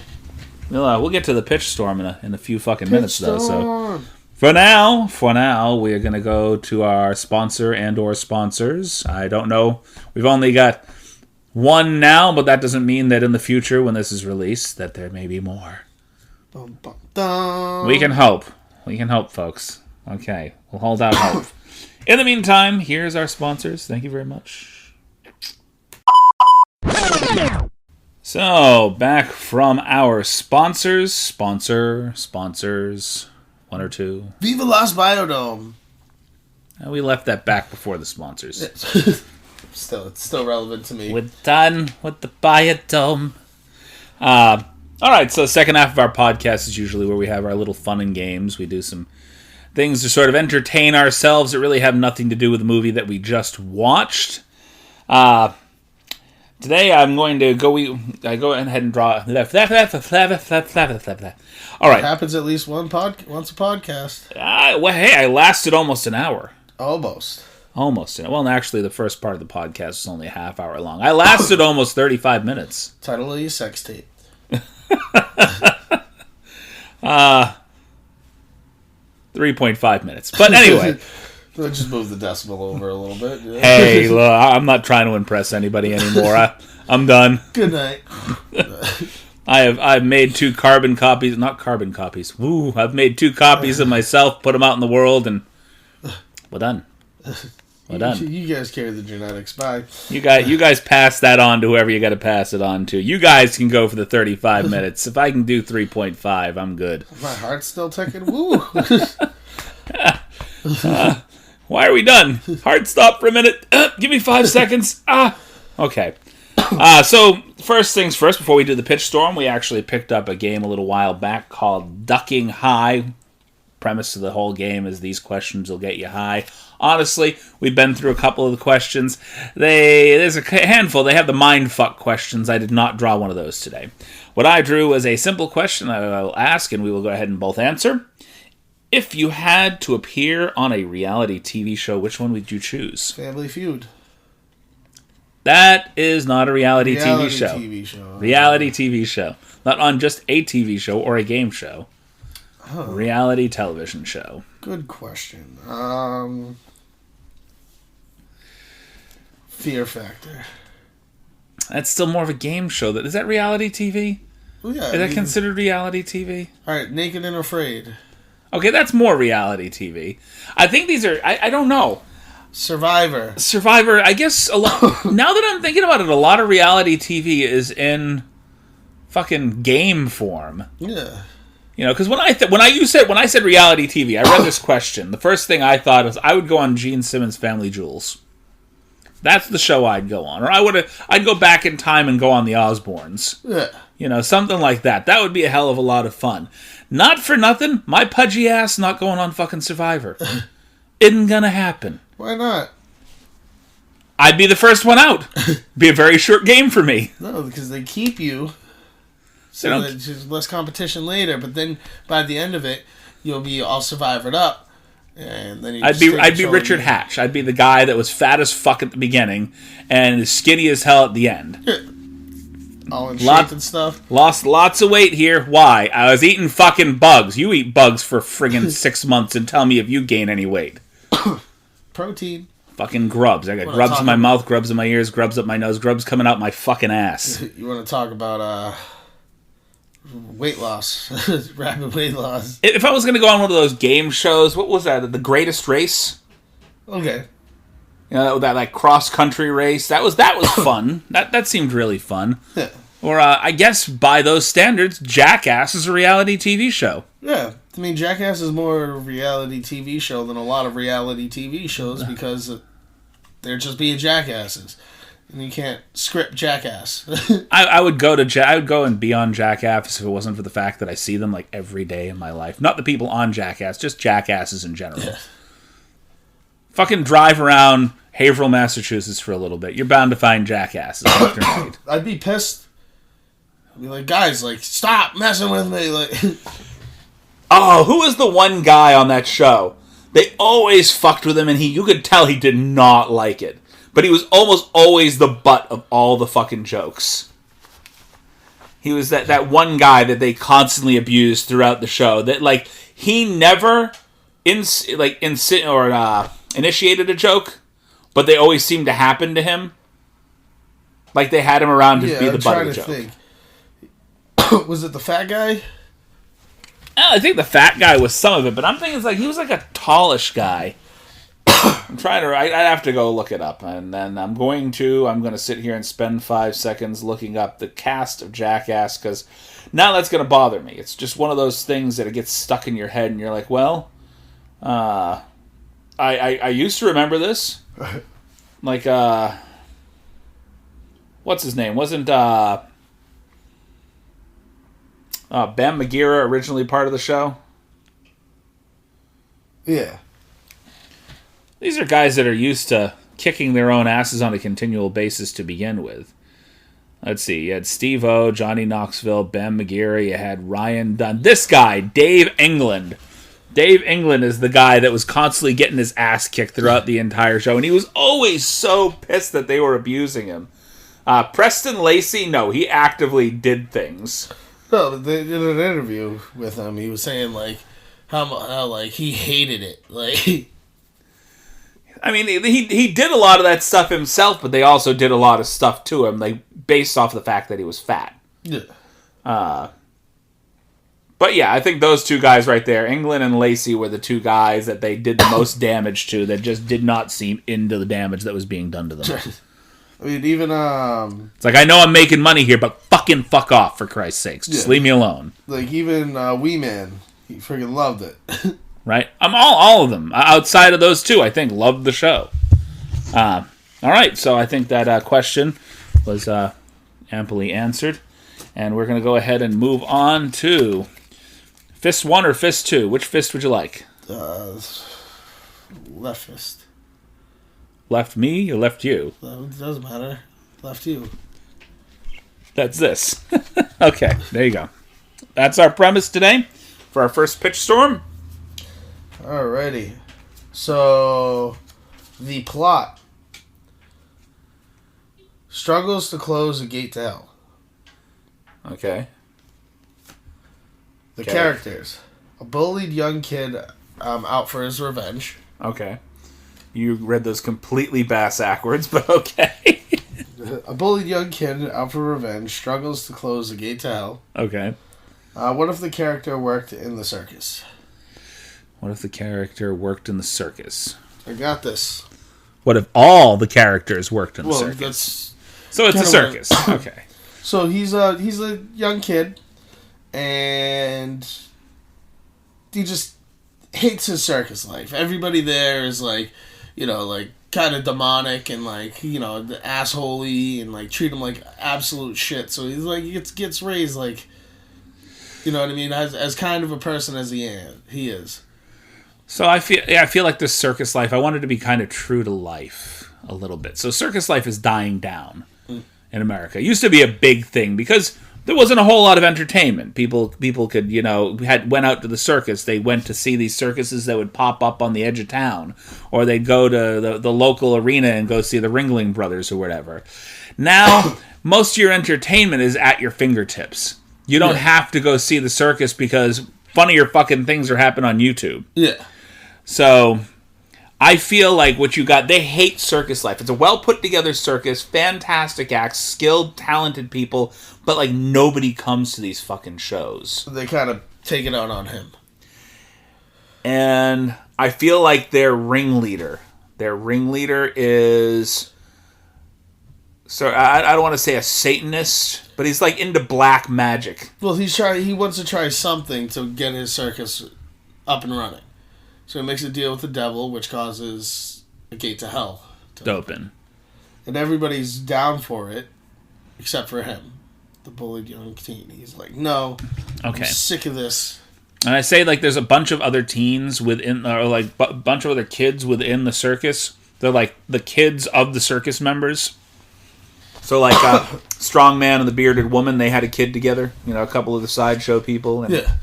We'll get to the pitch storm in a few fucking minutes, though. So for now, we are going to go to our sponsor and/or sponsors. I don't know. We've only got one now, but that doesn't mean that in the future, when this is released, that there may be more. Bum, bum, bum. We can hope. We can hope, folks. Okay, we'll hold out hope. In the meantime, here's our sponsors. Thank you very much. So, back from our sponsors. Sponsors. One or two. Viva Las BioDome. We left that back before the sponsors. It's still relevant to me. We're done with the BioDome. Alright, so the second half of our podcast is usually where we have our little fun and games. We do some things to sort of entertain ourselves that really have nothing to do with the movie that we just watched. Today I'm going to go ahead and draw. All right. It happens at least once a podcast. Well, hey, I lasted almost an hour. Almost. Well, actually, the first part of the podcast is only a half hour long. I lasted almost 35 minutes. Title of your sex tape. 3.5 minutes. But anyway. Let's just move the decimal over a little bit. Yeah. Hey, look, I'm not trying to impress anybody anymore. I'm done. Good night. I've made 2 carbon copies. Not carbon copies. Woo! I've made 2 copies of myself, put them out in the world, and we're done. We're done. You guys carry the genetics. Bye. You guys pass that on to whoever you got to pass it on to. You guys can go for the 35 minutes. If I can do 3.5, I'm good. My heart's still ticking. Woo! Why are we done? Hard stop for a minute. Give me 5 seconds. Okay. So, first things first, before we do the pitch storm, we actually picked up a game a little while back called Ducking High. Premise of the whole game is these questions will get you high. Honestly, we've been through a couple of the questions. There's a handful. They have the mindfuck questions. I did not draw one of those today. What I drew was a simple question I will ask, and we will go ahead and both answer. If you had to appear on a reality TV show, which one would you choose? Family Feud. That is not a reality TV show. TV show. Reality TV show. Not on just a TV show or a game show. Oh. Reality television show. Good question. Fear Factor. That's still more of a game show. Is that reality TV? Well, yeah. Is that considered reality TV? All right, Naked and Afraid. Okay, that's more reality TV. I think these are... I don't know. Survivor, I guess a lot... Now that I'm thinking about it, a lot of reality TV is in fucking game form. Yeah. You know, because when I said reality TV, I read this question. The first thing I thought was I would go on Gene Simmons' Family Jewels. That's the show I'd go on. Or I'd go back in time and go on the Osbournes. Yeah. You know, something like that. That would be a hell of a lot of fun. Not for nothing, my pudgy ass not going on fucking Survivor. Isn't gonna happen. Why not? I'd be the first one out. Be a very short game for me. No, because they keep you. So there's less competition later, but then by the end of it, you'll be all survivored up. And then I'd be Richard Hatch. I'd be the guy that was fat as fuck at the beginning and skinny as hell at the end. Yeah. All in shape and stuff. Lost lots of weight here. Why? I was eating fucking bugs. You eat bugs for friggin' 6 months and tell me if you gain any weight. Protein. Fucking grubs. I got grubs in my mouth, grubs in my ears, grubs up my nose, grubs coming out my fucking ass. You want to talk about weight loss. Rapid weight loss. If I was going to go on one of those game shows, what was that? The Greatest Race? Okay. You know, that like cross-country race. That was fun. That seemed really fun. Yeah. Or, I guess, by those standards, Jackass is a reality TV show. Yeah. I mean, Jackass is more a reality TV show than a lot of reality TV shows because they're just being jackasses. And you can't script Jackass. I would go and be on Jackass if it wasn't for the fact that I see them like every day in my life. Not the people on Jackass, just jackasses in general. Yeah. Fucking drive around Haverhill, Massachusetts for a little bit. You're bound to find jackasses left and right. I'd be pissed. I'd be like, guys, like, stop messing with me. Like, oh, who was the one guy on that show? They always fucked with him, and you could tell he did not like it. But he was almost always the butt of all the fucking jokes. He was that one guy that they constantly abused throughout the show. That like he never initiated a joke, but they always seemed to happen to him. Like they had him around to be the butt of the joke. Think. Was it the fat guy? I think the fat guy was some of it, but I'm thinking it's like he was like a tallish guy. I'd have to go look it up, and then I'm going to sit here and spend 5 seconds looking up the cast of Jackass, because now that's going to bother me. It's just one of those things that it gets stuck in your head, and you're like, well, I used to remember this. Like, what's his name? Wasn't Bam Margera originally part of the show? Yeah. These are guys that are used to kicking their own asses on a continual basis to begin with. Let's see. You had Steve-O, Johnny Knoxville, Ben McGarry. You had Ryan Dunn. This guy, Dave England. Dave England is the guy that was constantly getting his ass kicked throughout the entire show, and he was always so pissed that they were abusing him. Preston Lacey, no, he actively did things. No, but they did an interview with him. He was saying like how like he hated it. Like, I mean, he did a lot of that stuff himself, but they also did a lot of stuff to him, like based off the fact that he was fat. Yeah. But yeah, I think those two guys right there, England and Lacey, were the two guys that they did the most damage to, that just did not seem into the damage that was being done to them. I mean, even it's like, I know I'm making money here, but fucking fuck off, for Christ's sakes. Just leave me alone. Like, even Wee Man, he freaking loved it. Right? I'm all of them. Outside of those two, I think, loved the show. All right, so I think that question was amply answered. And we're going to go ahead and move on to Fist 1 or Fist 2? Which fist would you like? Left fist. Left me or left you? It doesn't matter. Left you. That's this. Okay, there you go. That's our premise today for our first pitch storm. Alrighty. So, the plot. Struggles to close a gate to hell. Okay. The characters. A bullied young kid out for his revenge. Okay. You read those completely bass-ackwards, but okay. A bullied young kid out for revenge struggles to close the gate to hell. Okay. What if the character worked in the circus? What if the character worked in the circus? I got this. What if all the characters worked in the circus? So it's a circus. Okay. So he's a young kid, and he just hates his circus life. Everybody there is like, like kind of demonic and like, the assholey and like treat him like absolute shit. So he's like gets raised like, you know what I mean, as kind of a person as he is. So I feel like this circus life, I wanted to be kind of true to life a little bit. So circus life is dying down in America. It used to be a big thing because there wasn't a whole lot of entertainment. People could, went out to the circus. They went to see these circuses that would pop up on the edge of town, or they'd go to the local arena and go see the Ringling Brothers or whatever. Now, most of your entertainment is at your fingertips. You don't have to go see the circus because funnier fucking things are happening on YouTube. Yeah. So I feel like what you got, they hate circus life. It's a well put together circus, fantastic acts, skilled, talented people, but like nobody comes to these fucking shows. They kind of take it out on him. And I feel like their ringleader is, so I don't want to say a Satanist, but he's like into black magic. Well, he wants to try something to get his circus up and running. So he makes a deal with the devil, which causes a gate to hell to open. And everybody's down for it, except for him, the bullied young teen. He's like, no, okay. I'm sick of this. And I say, like, there's a bunch of other teens within, or like a bunch of other kids within the circus. They're like the kids of the circus members. So like Strongman and the Bearded Woman, they had a kid together. A couple of the sideshow people. And, yeah.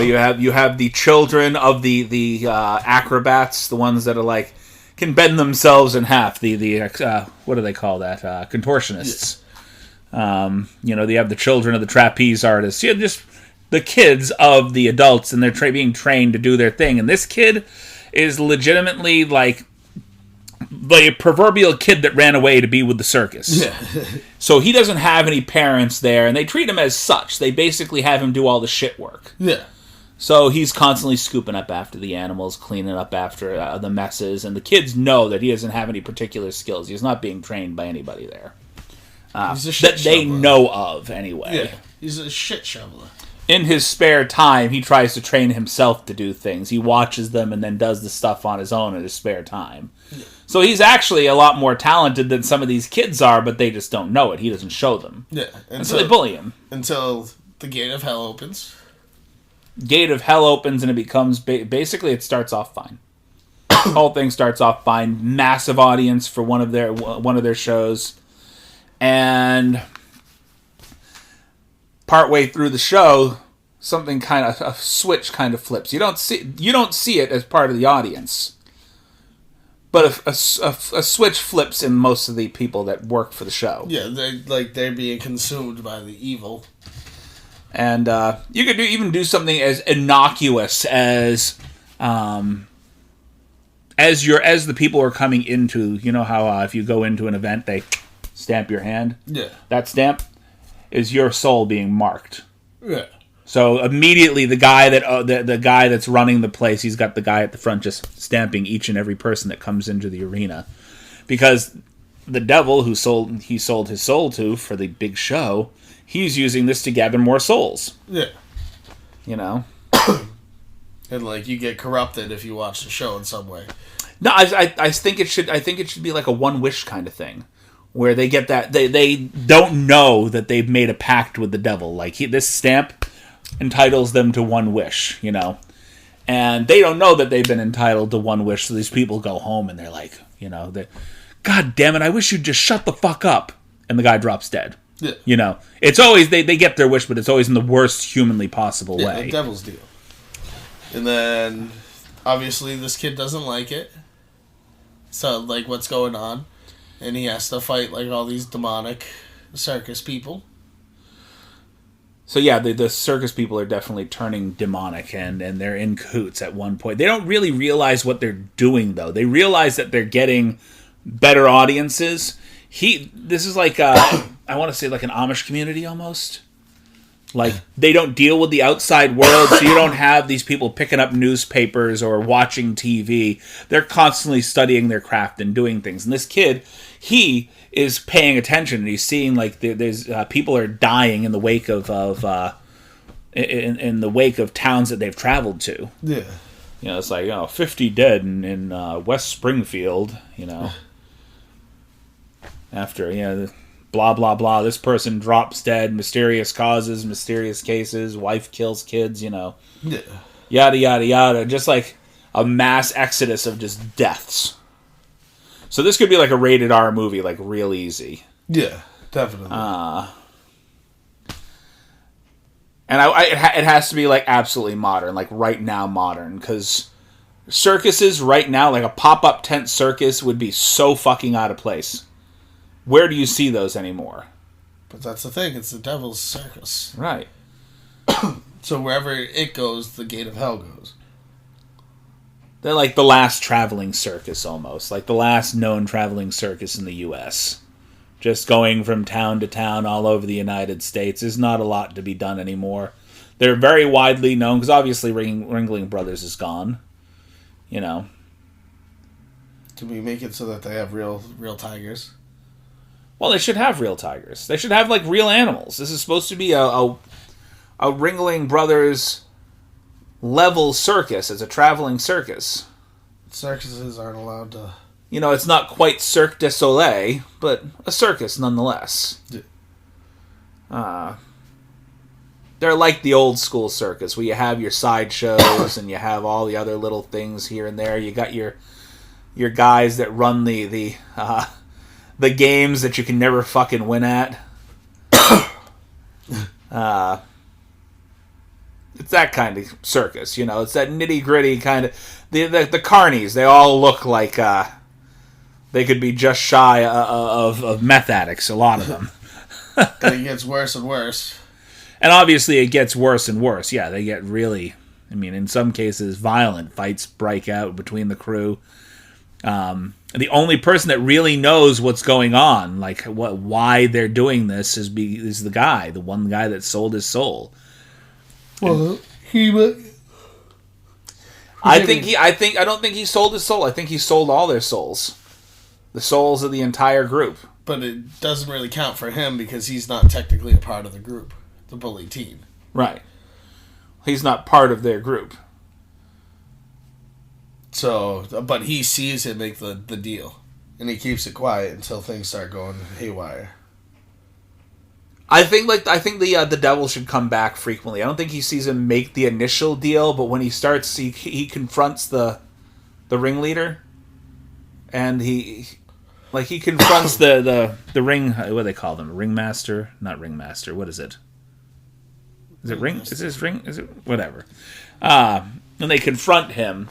You have the children of the acrobats, the ones that are like can bend themselves in half. The what do they call that? Contortionists. Yeah. They have the children of the trapeze artists. You have just the kids of the adults, and they're being trained to do their thing. And this kid is legitimately like the proverbial kid that ran away to be with the circus. Yeah. So he doesn't have any parents there, and they treat him as such. They basically have him do all the shit work. Yeah. So he's constantly scooping up after the animals, cleaning up after the messes, and the kids know that he doesn't have any particular skills. He's not being trained by anybody there. He's a shit that they shoveler. Know of, anyway. Yeah, he's a shit shoveler. In his spare time, he tries to train himself to do things. He watches them and then does the stuff on his own in his spare time. Yeah. So he's actually a lot more talented than some of these kids are, but they just don't know it. He doesn't show them. Yeah. And so they bully him. Until the gate of hell opens. Gate of hell opens and it becomes... basically, it starts off fine. The whole thing starts off fine. Massive audience for one of their shows. And partway through the show, something kind of, a switch kind of flips. You don't see it as part of the audience. But a switch flips in most of the people that work for the show. Yeah, they're being consumed by the evil. And you could even do something as innocuous as the people are coming into. You know how if you go into an event, they stamp your hand. Yeah, that stamp is your soul being marked. Yeah. So immediately, the guy that's running the place, he's got the guy at the front just stamping each and every person that comes into the arena, because the devil who sold his soul to for the big show, he's using this to gather more souls. Yeah, you know, and like you get corrupted if you watch the show in some way. No, I think it should be like a one wish kind of thing, where they get that they don't know that they've made a pact with the devil. Like this stamp entitles them to one wish, you know, and they don't know that they've been entitled to one wish. So these people go home and they're like, you know, God damn it, I wish you'd just shut the fuck up. And the guy drops dead. Yeah. You know, it's always they get their wish, but it's always in the worst humanly possible way. The devil's deal. And then obviously this kid doesn't like it. So like, what's going on? And he has to fight like all these demonic circus people. So yeah, the circus people are definitely turning demonic, and they're in cahoots at one point. They don't really realize what they're doing, though. They realize that they're getting better audiences. This is like, I want to say like an Amish community almost. Like, they don't deal with the outside world, so you don't have these people picking up newspapers or watching TV. They're constantly studying their craft and doing things. And this kid, he is paying attention, and he's seeing like there's people are dying in the wake of in the wake of towns that they've traveled to. Yeah, you know, it's like 50 dead in West Springfield. You know, after blah blah blah, this person drops dead, mysterious causes, mysterious cases, wife kills kids. You know, yeah, yada yada yada, just like a mass exodus of just deaths. So this could be like a rated R movie, like real easy. Yeah, definitely. And it has to be like absolutely modern, like right now modern, because circuses right now, like a pop-up tent circus, would be so fucking out of place. Where do you see those anymore? But that's the thing; it's the devil's circus, right? So wherever it goes, the gate of hell goes. They're like the last traveling circus, almost. Like the last known traveling circus in the U.S. Just going from town to town all over the United States. There's not a lot to be done anymore. They're very widely known, because obviously Ringling Brothers is gone. You know. Can we make it so that they have real tigers? Well, they should have real tigers. They should have, like, real animals. This is supposed to be a Ringling Brothers level circus. It's a traveling circus. Circuses aren't allowed to... You know, it's not quite Cirque du Soleil, but a circus nonetheless. Yeah. They're like the old school circus, where you have your sideshows and you have all the other little things here and there. You got your guys that run the games that you can never fucking win at. It's that kind of circus, you know. It's that nitty gritty kind of the carnies. They all look like they could be just shy of meth addicts. A lot of them. And it gets worse and worse. And obviously, it gets worse and worse. Yeah, they get really. I mean, in some cases, violent fights break out between the crew. The only person that really knows what's going on, like why they're doing this, is the one guy that sold his soul. Well, I don't think he sold his soul. I think he sold all their souls, the souls of the entire group. But it doesn't really count for him because he's not technically a part of the group, the bully teen. Right. He's not part of their group. So, but he sees him make the deal, and he keeps it quiet until things start going haywire. I think the devil should come back frequently. I don't think he sees him make the initial deal, but when he starts, he confronts the ringleader, and he confronts the ring. What do they call them? Ringmaster? Not ringmaster. What is it? Is it Ring? Is this Ring? Is it whatever? And they confront him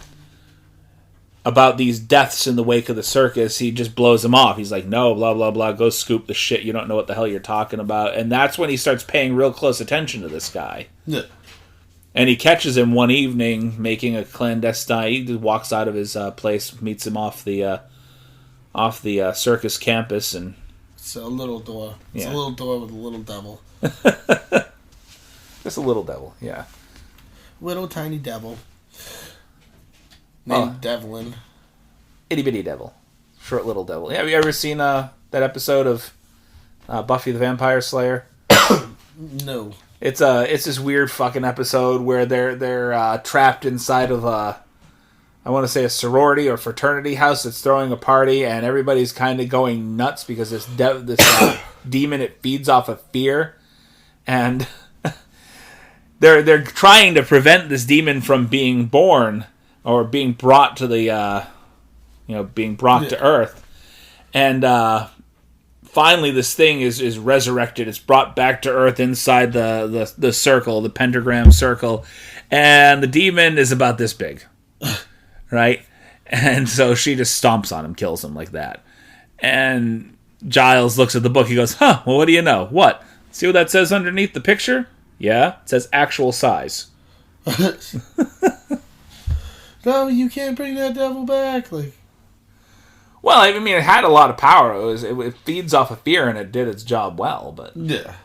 about these deaths in the wake of the circus. He just blows them off. He's like, no, blah, blah, blah, go scoop the shit. You don't know what the hell you're talking about. And that's when he starts paying real close attention to this guy. Yeah. And he catches him one evening making a clandestine. He just walks out of his place, meets him off the circus campus, and it's a little door. It's a little door with a little devil. Just a little devil, yeah. Little tiny devil. Named Devlin. Itty bitty devil. Short little devil. Yeah, have you ever seen that episode of Buffy the Vampire Slayer? No. It's this weird fucking episode where they're trapped inside of I want to say a sorority or fraternity house that's throwing a party, and everybody's kind of going nuts because this demon, it feeds off of fear, and they're trying to prevent this demon from being born or being brought to the to Earth, and finally this thing is resurrected. It's brought back to Earth inside the circle, the pentagram circle, and the demon is about this big. Right? And so she just stomps on him, kills him like that. And Giles looks at the book. He goes, well, what do you know? What? See what that says underneath the picture? Yeah, it says actual size. No, you can't bring that devil back. Well, I mean, it had a lot of power. It feeds off of fear, and it did its job well. But, yeah.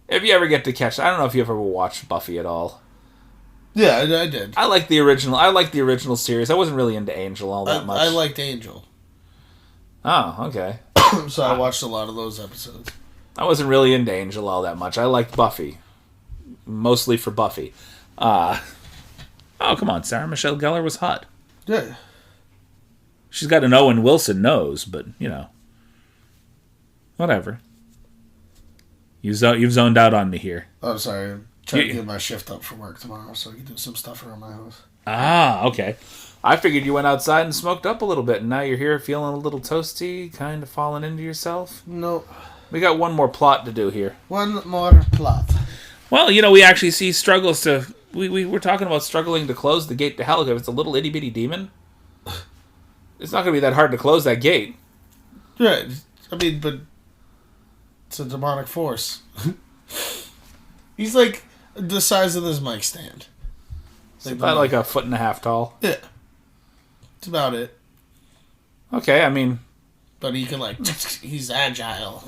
If you ever get to catch... I don't know if you ever watched Buffy at all. Yeah, I did. I like the original series. I wasn't really into Angel all that much. I liked Angel. Oh, okay. So I watched a lot of those episodes. I wasn't really into Angel all that much. I liked Buffy. Mostly for Buffy. Oh, come on. Sarah Michelle Gellar was hot. Yeah. She's got an Owen Wilson nose, but, whatever. You've zoned out on me here. I'm sorry. I'm trying to get my shift up for work tomorrow so I can do some stuff around my house. Ah, okay. I figured you went outside and smoked up a little bit, and now you're here feeling a little toasty, kind of falling into yourself. Nope. We got one more plot to do here. One more plot. Well, we actually see struggles to... We're talking about struggling to close the gate to hell if it's a little itty-bitty demon. It's not going to be that hard to close that gate. Right. I mean, but... It's a demonic force. He's like the size of this mic stand. It's about like 1.5 feet tall. Yeah. That's about it. Okay, I mean... But he can he's agile.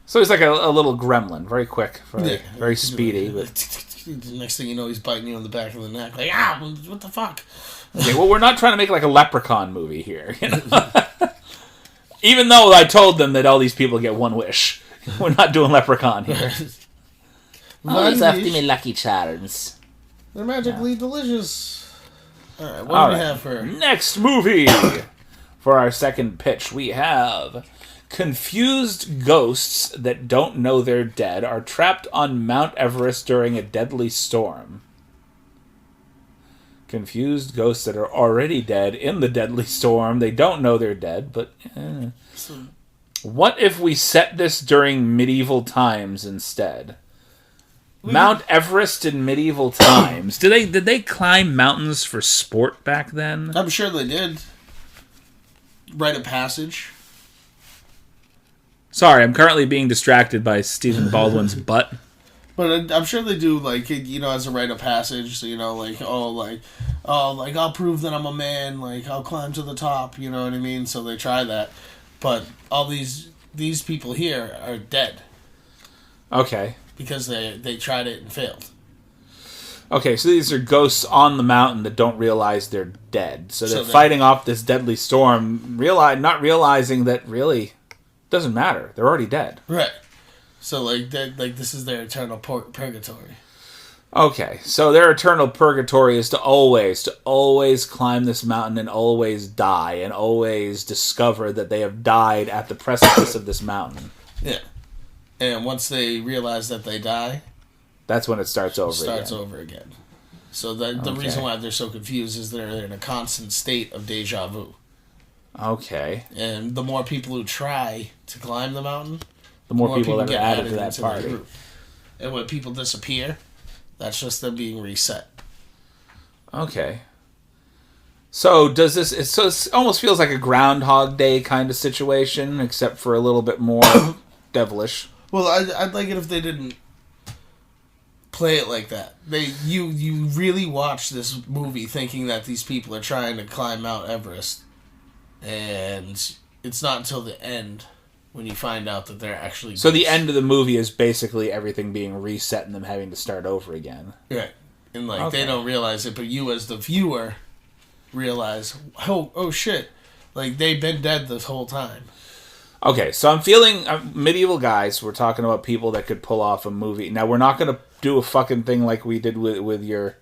So he's like a little gremlin. Very quick. Very speedy. But... The next thing you know, he's biting you on the back of the neck. What the fuck? Okay, well, we're not trying to make like a Leprechaun movie here. Even though I told them that all these people get one wish. We're not doing Leprechaun here. Always after me Lucky Charms. They're magically delicious. Alright, what do we have for... Next movie! For our second pitch, we have... Confused ghosts that don't know they're dead are trapped on Mount Everest during a deadly storm. Confused ghosts that are already dead in the deadly storm. They don't know they're dead, but... What if we set this during medieval times instead? Mount Everest in medieval times. Did they climb mountains for sport back then? I'm sure they did. Rite of passage. Sorry, I'm currently being distracted by Stephen Baldwin's butt. But I'm sure they do, as a rite of passage. So, I'll prove that I'm a man. I'll climb to the top. You know what I mean? So they try that. But all these people here are dead. Okay. Because they tried it and failed. Okay, so these are ghosts on the mountain that don't realize they're dead. So they're fighting off this deadly storm, not realizing that really doesn't matter. They're already dead. Right. So this is their eternal purgatory. Okay, so their eternal purgatory is to always climb this mountain and always die and always discover that they have died at the precipice of this mountain. Yeah. And once they realize that they die... That's when it starts over again. So the reason why they're so confused is they're in a constant state of deja vu. Okay. And the more people who try to climb the mountain... The more people that are added to that party. And when people disappear, that's just them being reset. Okay. So does this? It almost feels like a Groundhog Day kind of situation, except for a little bit more devilish. Well, I'd like it if they didn't play it like that. You really watch this movie thinking that these people are trying to climb Mount Everest, and it's not until the end when you find out that they're actually. So the end of the movie is basically everything being reset and them having to start over again. Right, and they don't realize it, but you as the viewer realize, oh shit, like they've been dead this whole time. Okay, so I'm feeling medieval guys. We're talking about people that could pull off a movie. Now we're not going to do a fucking thing like we did with your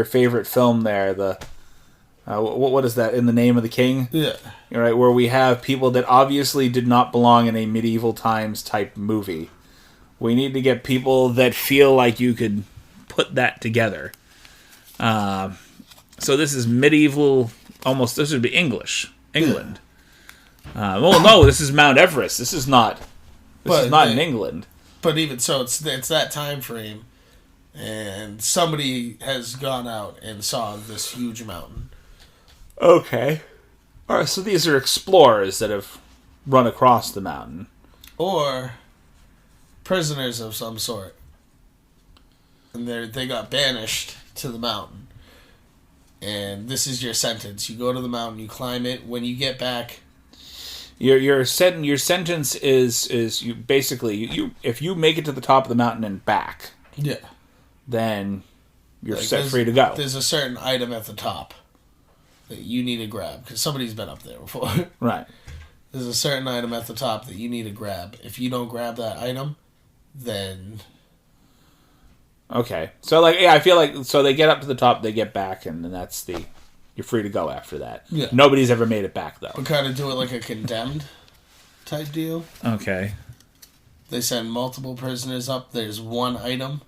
favorite film there. The what is that? In the Name of the King? Yeah. Right, where we have people that obviously did not belong in a medieval times type movie. We need to get people that feel like you could put that together. So this is medieval, almost, this would be England. Well, no, this is Mount Everest. This is not in England. But even so, it's that time frame, and somebody has gone out and saw this huge mountain. Okay. All right, so these are explorers that have run across the mountain. Or prisoners of some sort. And they got banished to the mountain. And this is your sentence. You go to the mountain, you climb it. When you get back, your sentence is you basically you if you make it to the top of the mountain and back, yeah, then you're set free to go. There's a certain item at the top that you need to grab because somebody's been up there before. Right. There's a certain item at the top that you need to grab. If you don't grab that item, then. Okay, so I feel like so they get up to the top, they get back, and then you're free to go after that. Yeah. Nobody's ever made it back though. We kind of do it like a condemned type deal. Okay. They send multiple prisoners up. There's one item.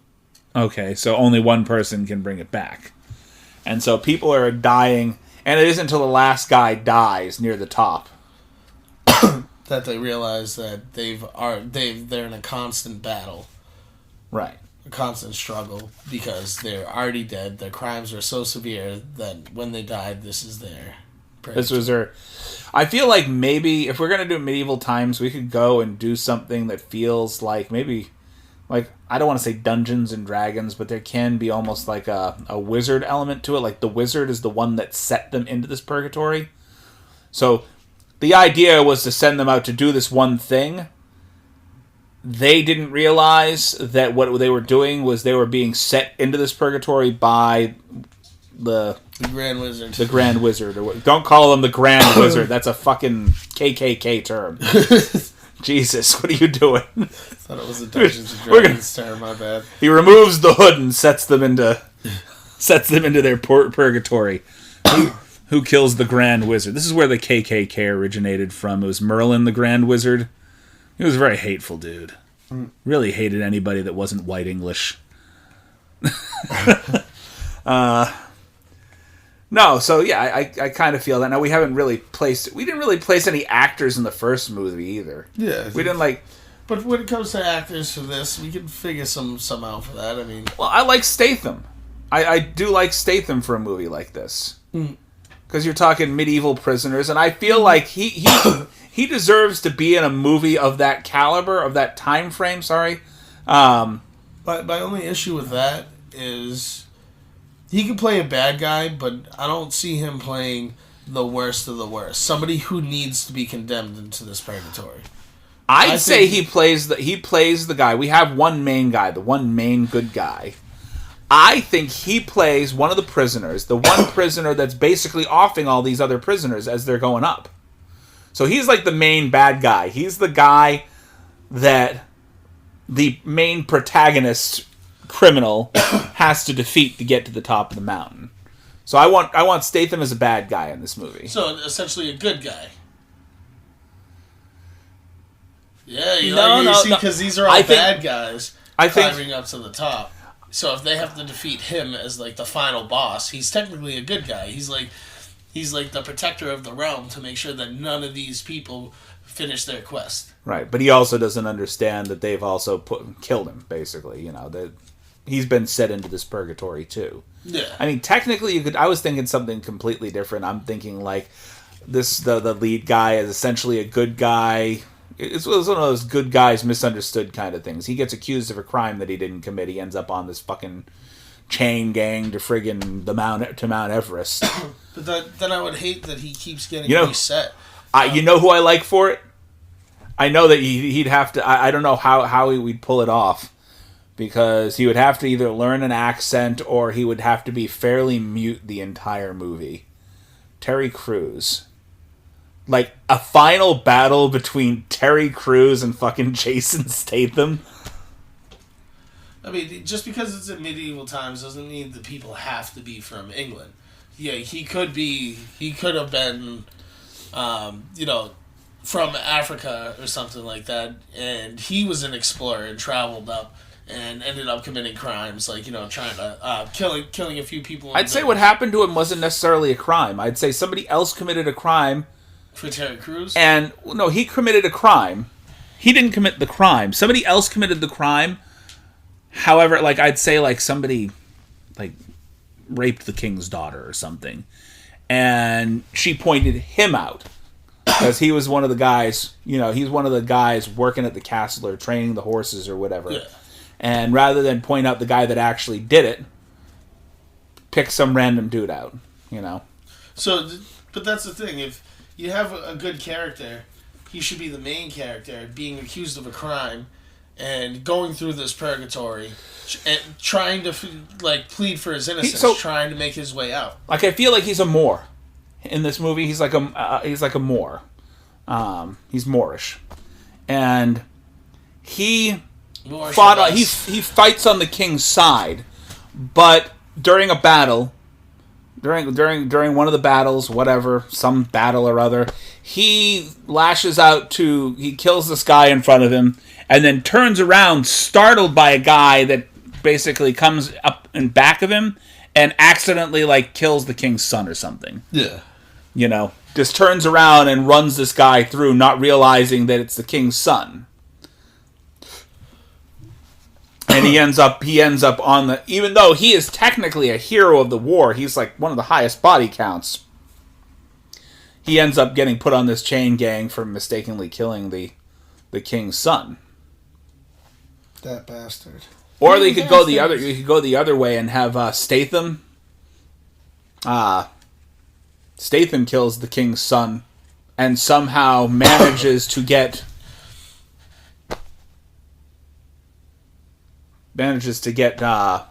Okay, so only one person can bring it back, and so people are dying, and it isn't until the last guy dies near the top that they realize that they're in a constant battle. Right. A constant struggle because they're already dead. Their crimes are so severe that when they died, this is their purgatory. This was their. I feel like maybe if we're gonna do medieval times, we could go and do something that feels like maybe, like I don't want to say Dungeons and Dragons, but there can be almost like a wizard element to it. Like the wizard is the one that set them into this purgatory. So the idea was to send them out to do this one thing. They didn't realize that what they were doing was they were being set into this purgatory by the Grand Wizard. The Grand Wizard. Don't call him the Grand Wizard. That's a fucking KKK term. Jesus, what are you doing? I thought it was a Dungeons and Dragons term, my bad. He removes the hood and sets them into their purgatory. Who kills the Grand Wizard? This is where the KKK originated from. It was Merlin the Grand Wizard. He was a very hateful dude. Really hated anybody that wasn't white English. No, so yeah, I kind of feel that. Now we didn't really place any actors in the first movie either. Yeah. We didn't like. But when it comes to actors for this, we can figure some out for that. I mean. Well, I like Statham. I do like Statham for a movie like this. Because you're talking medieval prisoners, and I feel like he deserves to be in a movie of that caliber, of that time frame, sorry. My only issue with that is he can play a bad guy, but I don't see him playing the worst of the worst. Somebody who needs to be condemned into this purgatory. I'd say he plays the guy. We have one main guy, the one main good guy. I think he plays one of the prisoners, the one prisoner that's basically offing all these other prisoners as they're going up. So he's like the main bad guy. He's the guy that the main protagonist criminal has to defeat to get to the top of the mountain. So I want Statham as a bad guy in this movie. So essentially a good guy. Yeah, because these are all bad guys climbing up to the top. So if they have to defeat him as like the final boss, he's technically a good guy. He's like the protector of the realm to make sure that none of these people finish their quest. Right, but he also doesn't understand that they've also killed him, basically. You know, that he's been set into this purgatory, too. Yeah. I mean, technically, you could. I was thinking something completely different. I'm thinking, like, the lead guy is essentially a good guy. It's one of those good guys misunderstood kind of things. He gets accused of a crime that he didn't commit. He ends up on this fucking chain gang to friggin' Mount Everest. But then I would hate that he keeps getting reset. You know who I like for it? I know that he'd have to... I don't know how we'd pull it off. Because he would have to either learn an accent or he would have to be fairly mute the entire movie. Terry Crews. Like, a final battle between Terry Crews and fucking Jason Statham. I mean, just because it's in medieval times doesn't mean the people have to be from England. Yeah, he could have been, from Africa or something like that, and he was an explorer and traveled up and ended up committing crimes, like, trying to, killing a few people. I'd say what happened to him wasn't necessarily a crime. I'd say somebody else committed a crime. For Terry Crews? And, no, he committed a crime. He didn't commit the crime. Somebody else committed the crime. However, like, I'd say, like, somebody, like, raped the king's daughter or something. And she pointed him out. Because he was one of the guys, he's one of the guys working at the castle or training the horses or whatever. Yeah. And rather than point out the guy that actually did it, pick some random dude out, So, but that's the thing. If you have a good character, he should be the main character, being accused of a crime, and going through this purgatory, and trying to plead for his innocence, trying to make his way out. Like, I feel like he's a Moor in this movie. He's like a Moor. He's Moorish, and he fights on the king's side, but during a battle. During one of the battles, whatever, some battle or other, he lashes out he kills this guy in front of him, and then turns around, startled by a guy that basically comes up in back of him, and accidentally, kills the king's son or something. Yeah. Just turns around and runs this guy through, not realizing that it's the king's son. And he ends up on even though he is technically a hero of the war, he's like one of the highest body counts. He ends up getting put on this chain gang for mistakenly killing the king's son. That bastard. Or you could go the other way and have Statham. Statham kills the king's son and somehow manages to get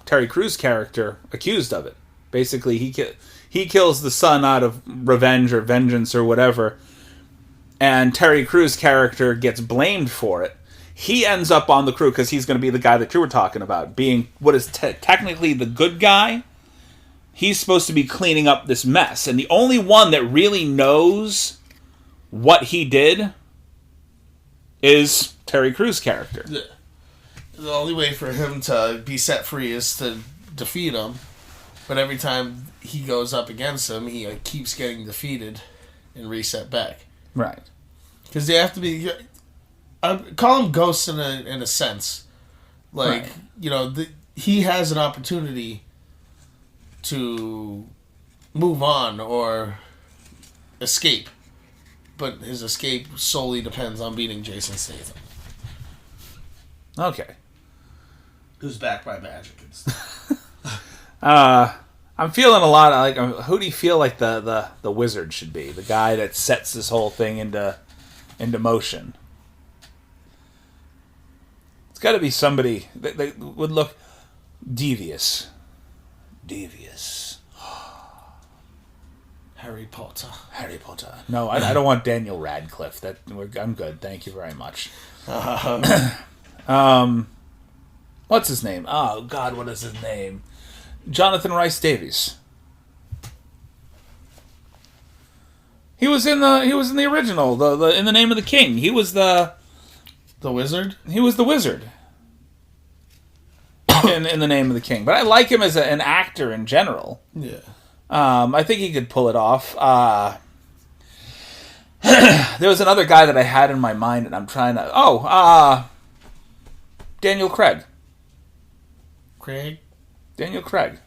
Terry Crews' character accused of it. Basically, he kills the son out of revenge or vengeance or whatever, and Terry Crews' character gets blamed for it. He ends up on the crew because he's going to be the guy that you were talking about, being what is technically the good guy. He's supposed to be cleaning up this mess, and the only one that really knows what he did is Terry Crews' character. Yeah. The only way for him to be set free is to defeat him. But every time he goes up against him, he keeps getting defeated and reset back. Right. Because they have to be... I call them ghosts in a sense. Like, right. He has an opportunity to move on or escape. But his escape solely depends on beating Jason Statham. Okay. Who's backed by magic and stuff. I'm feeling a lot of, who do you feel like the wizard should be? The guy that sets this whole thing into motion. It's got to be somebody that would look devious. Harry Potter. No, I don't want Daniel Radcliffe. I'm good. Thank you very much. What's his name? Oh God, what is his name? Jonathan Rhys Davies. He was in the original, the In the Name of the King. He was the wizard. He was the wizard in The Name of the King. But I like him as an actor in general. Yeah. I think he could pull it off. There was another guy that I had in my mind, and I'm trying to... Daniel Craig. Daniel Craig.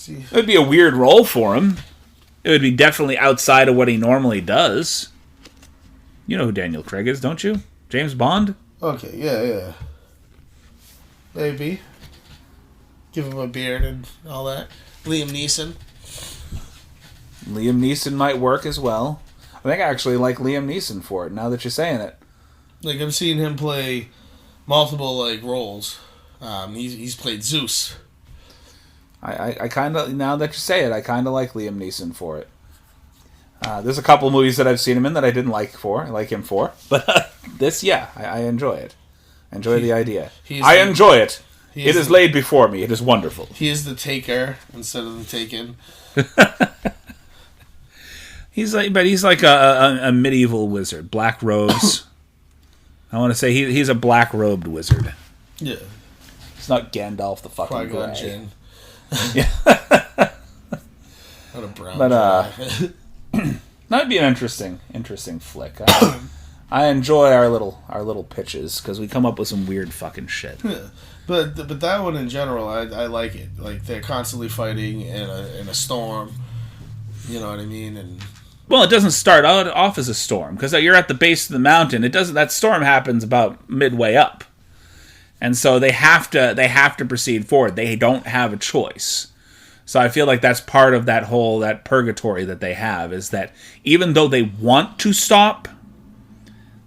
It would be a weird role for him. It would be definitely outside of what he normally does. You know who Daniel Craig is, don't you? James Bond? Okay, yeah. Maybe. Give him a beard and all that. Liam Neeson might work as well. I think I actually like Liam Neeson for it, now that you're saying it. Like, I've seen him play multiple, like, roles. He's played Zeus. I kind of, now that you say it, I kind of like Liam Neeson for it. There's a couple movies that I've seen him in that I didn't like him for. But this, I enjoy it. I enjoy the idea. Enjoy it. It is laid before me. It is wonderful. He is the taker instead of the taken. He's like a medieval wizard. Black robes. I want to say he's a black-robed wizard. Yeah. It's not Gandalf the fucking Qui-Gon guy. Jinn. Yeah. What a brown that'd be an interesting flick. I enjoy our little pitches because we come up with some weird fucking shit. Yeah. But that one in general, I like it. Like, they're constantly fighting in a storm. You know what I mean? And well, it doesn't start off as a storm because you're at the base of the mountain. It doesn't. That storm happens about midway up, and so they have to proceed forward. They don't have a choice. So I feel like that's part of that purgatory that they have, is that even though they want to stop,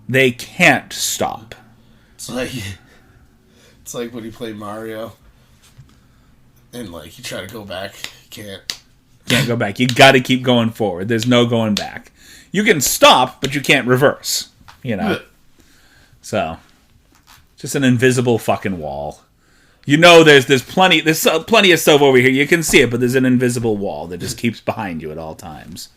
they can't stop. It's like when you play Mario and, like, you try to go back, you can't go back. You got to keep going forward. There's no going back. You can stop, but you can't reverse. You know. So, just an invisible fucking wall. You know, there's plenty of stuff over here. You can see it, but there's an invisible wall that just keeps behind you at all times.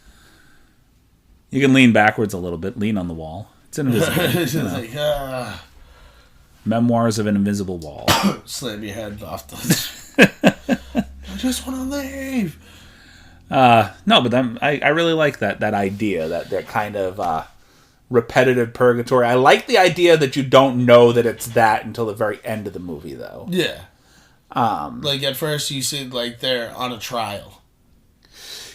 You can lean backwards a little bit, lean on the wall. It's invisible. Like, Memoirs of an Invisible Wall. Slam your head off the... I just want to leave. No, but I really like that idea, that kind of repetitive purgatory. I like the idea that you don't know that it's that until the very end of the movie, though. Yeah. Like, at first you see, like, they're on a trial.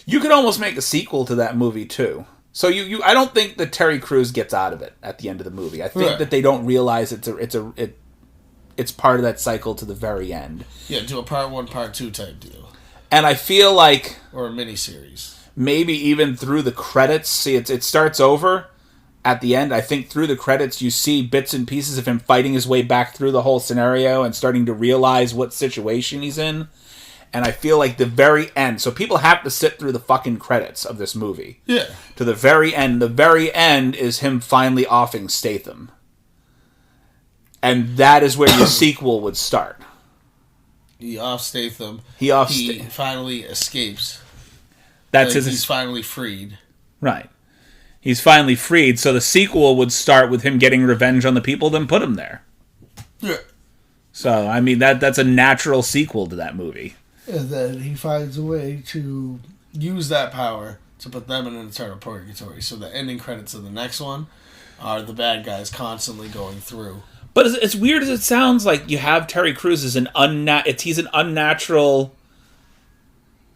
You could almost make a sequel to that movie, too. So I don't think that Terry Crews gets out of it at the end of the movie. I think that they don't realize it's part of that cycle to the very end. Yeah, do a part 1, part 2 type deal. And I feel like... Or a miniseries. Maybe even through the credits. See, it starts over at the end. I think through the credits you see bits and pieces of him fighting his way back through the whole scenario and starting to realize what situation he's in. And I feel like the very end... So people have to sit through the fucking credits of this movie. Yeah. To the very end. The very end is him finally offing Statham. And that is where your sequel would start. He off Statham. He finally escapes. He's finally freed. Right. He's finally freed, so the sequel would start with him getting revenge on the people that put him there. Yeah. So, I mean, that's a natural sequel to that movie. And then he finds a way to use that power to put them in an eternal purgatory. So the ending credits of the next one are the bad guys constantly going through. But as weird as it sounds, like, you have Terry Crews as he's an unnatural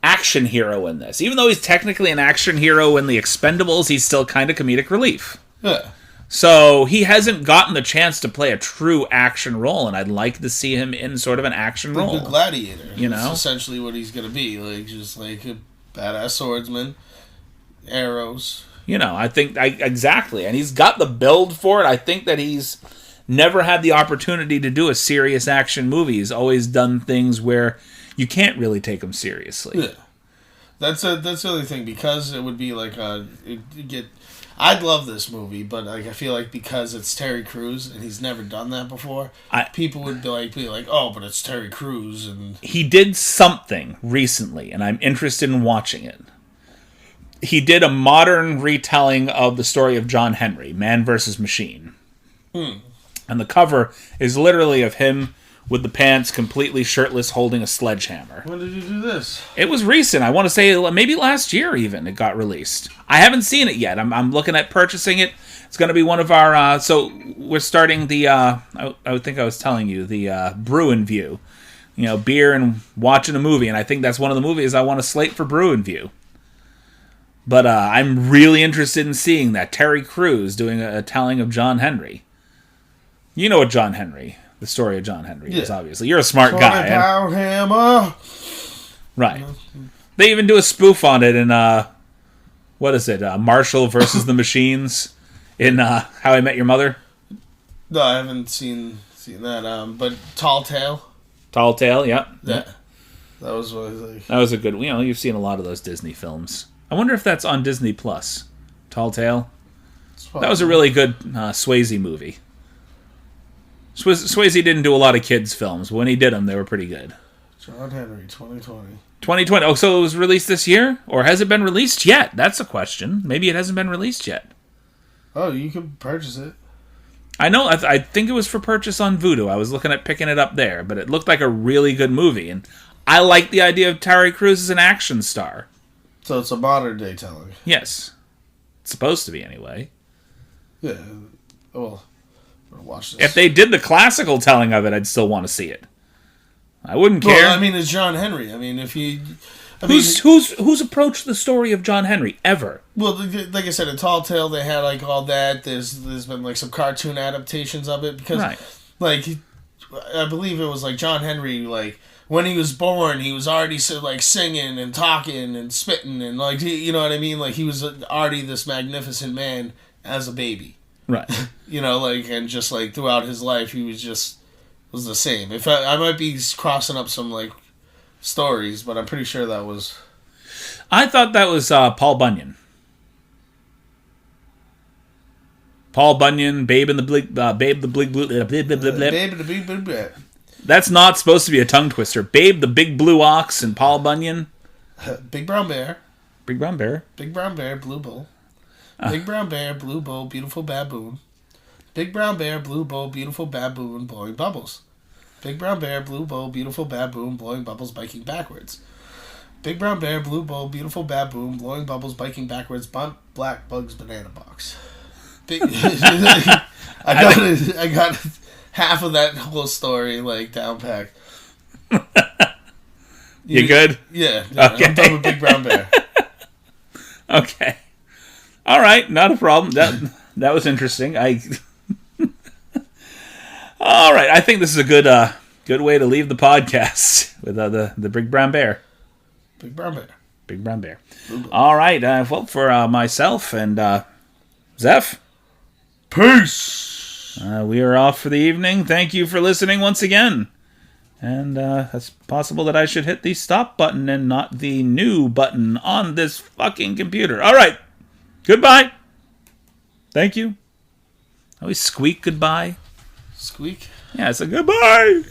action hero in this. Even though he's technically an action hero in The Expendables, he's still kind of comedic relief. Yeah. So he hasn't gotten the chance to play a true action role, and I'd like to see him in sort of an action role. The gladiator. You know? That's essentially what he's going to be. Like, just like a badass swordsman, arrows. You know, I think... exactly. And he's got the build for it. I think that he's never had the opportunity to do a serious action movie. He's always done things where you can't really take him seriously. Yeah. That's the other thing, because it would be like I'd love this movie, but like I feel like because it's Terry Crews and he's never done that before, people would be like, oh, but it's Terry Crews, and he did something recently, and I'm interested in watching it. He did a modern retelling of the story of John Henry, Man vs. Machine. And the cover is literally of him with the pants completely shirtless holding a sledgehammer. When did you do this? It was recent. I want to say maybe last year even it got released. I haven't seen it yet. I'm looking at purchasing it. It's going to be one of our... so we're starting the... I think I was telling you, the Bruin View. You know, beer and watching a movie. And I think that's one of the movies I want to slate for Bruin View. But I'm really interested in seeing that. Terry Crews doing a telling of John Henry. You know what John Henry... The story of John Henry is, obviously. You're a smart guy. Hammer. Right. They even do a spoof on it in, what is it? Marshall versus the Machines in How I Met Your Mother? No, I haven't seen that. But Tall Tale. Tall Tale, yeah. Yeah. That was what I was like. That was a good one. You know, you've seen a lot of those Disney films. I wonder if that's on Disney Plus. Tall Tale. That was a really good Swayze movie. Swayze didn't do a lot of kids' films, but when he did them, they were pretty good. John Henry, 2020. 2020. Oh, so it was released this year? Or has it been released yet? That's a question. Maybe it hasn't been released yet. Oh, you can purchase it. I know. I think it was for purchase on Vudu. I was looking at picking it up there, but it looked like a really good movie. And I like the idea of Terry Crews as an action star. So it's a modern day telling. Yes. It's supposed to be, anyway. Yeah. Well... Watch this. If they did the classical telling of it, I'd still want to see it. I wouldn't care. Well, I mean, it's John Henry. I mean, if you... Who's approached the story of John Henry, ever? Well, like I said, in Tall Tale, they had, like, all that. There's been, like, some cartoon adaptations of it. Because, like, I believe it was, like, John Henry, like, when he was born, he was already, like, singing and talking and spitting. And, like, you know what I mean? Like, he was already this magnificent man as a baby. Right. You know, like, and just, like, throughout his life, he was the same. If I might be crossing up some, like, stories, but I'm pretty sure that was... I thought that was Paul Bunyan. Paul Bunyan, Babe the Big Blue... Babe the Big Blue... That's not supposed to be a tongue twister. Babe the Big Blue Ox and Paul Bunyan. Big Brown Bear. Big Brown Bear. Big Brown Bear, Blue Bull. Big brown bear, blue bow, beautiful baboon. Big brown bear, blue bow, beautiful baboon, blowing bubbles. Big brown bear, blue bow, beautiful baboon, blowing bubbles, biking backwards. Big brown bear, blue bow, beautiful baboon, blowing bubbles, biking backwards, black bugs, banana box. I got half of that whole story, like, down packed. You good? Yeah. Okay. I'm done with Big Brown Bear. Okay. All right, not a problem. That was interesting. All right, I think this is a good way to leave the podcast with the Big Brown Bear. Big Brown Bear. Big Brown Bear. All right, well, for myself and Zeph, peace. We are off for the evening. Thank you for listening once again. And it's possible that I should hit the stop button and not the new button on this fucking computer. All right. Goodbye. Thank you. I always squeak goodbye. Squeak? Yeah, it's a goodbye.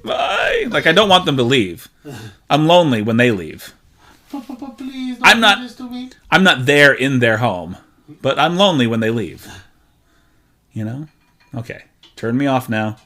Bye. Like, I don't want them to leave. I'm lonely when they leave. Please I'm not there in their home, but I'm lonely when they leave. You know? Okay. Turn me off now.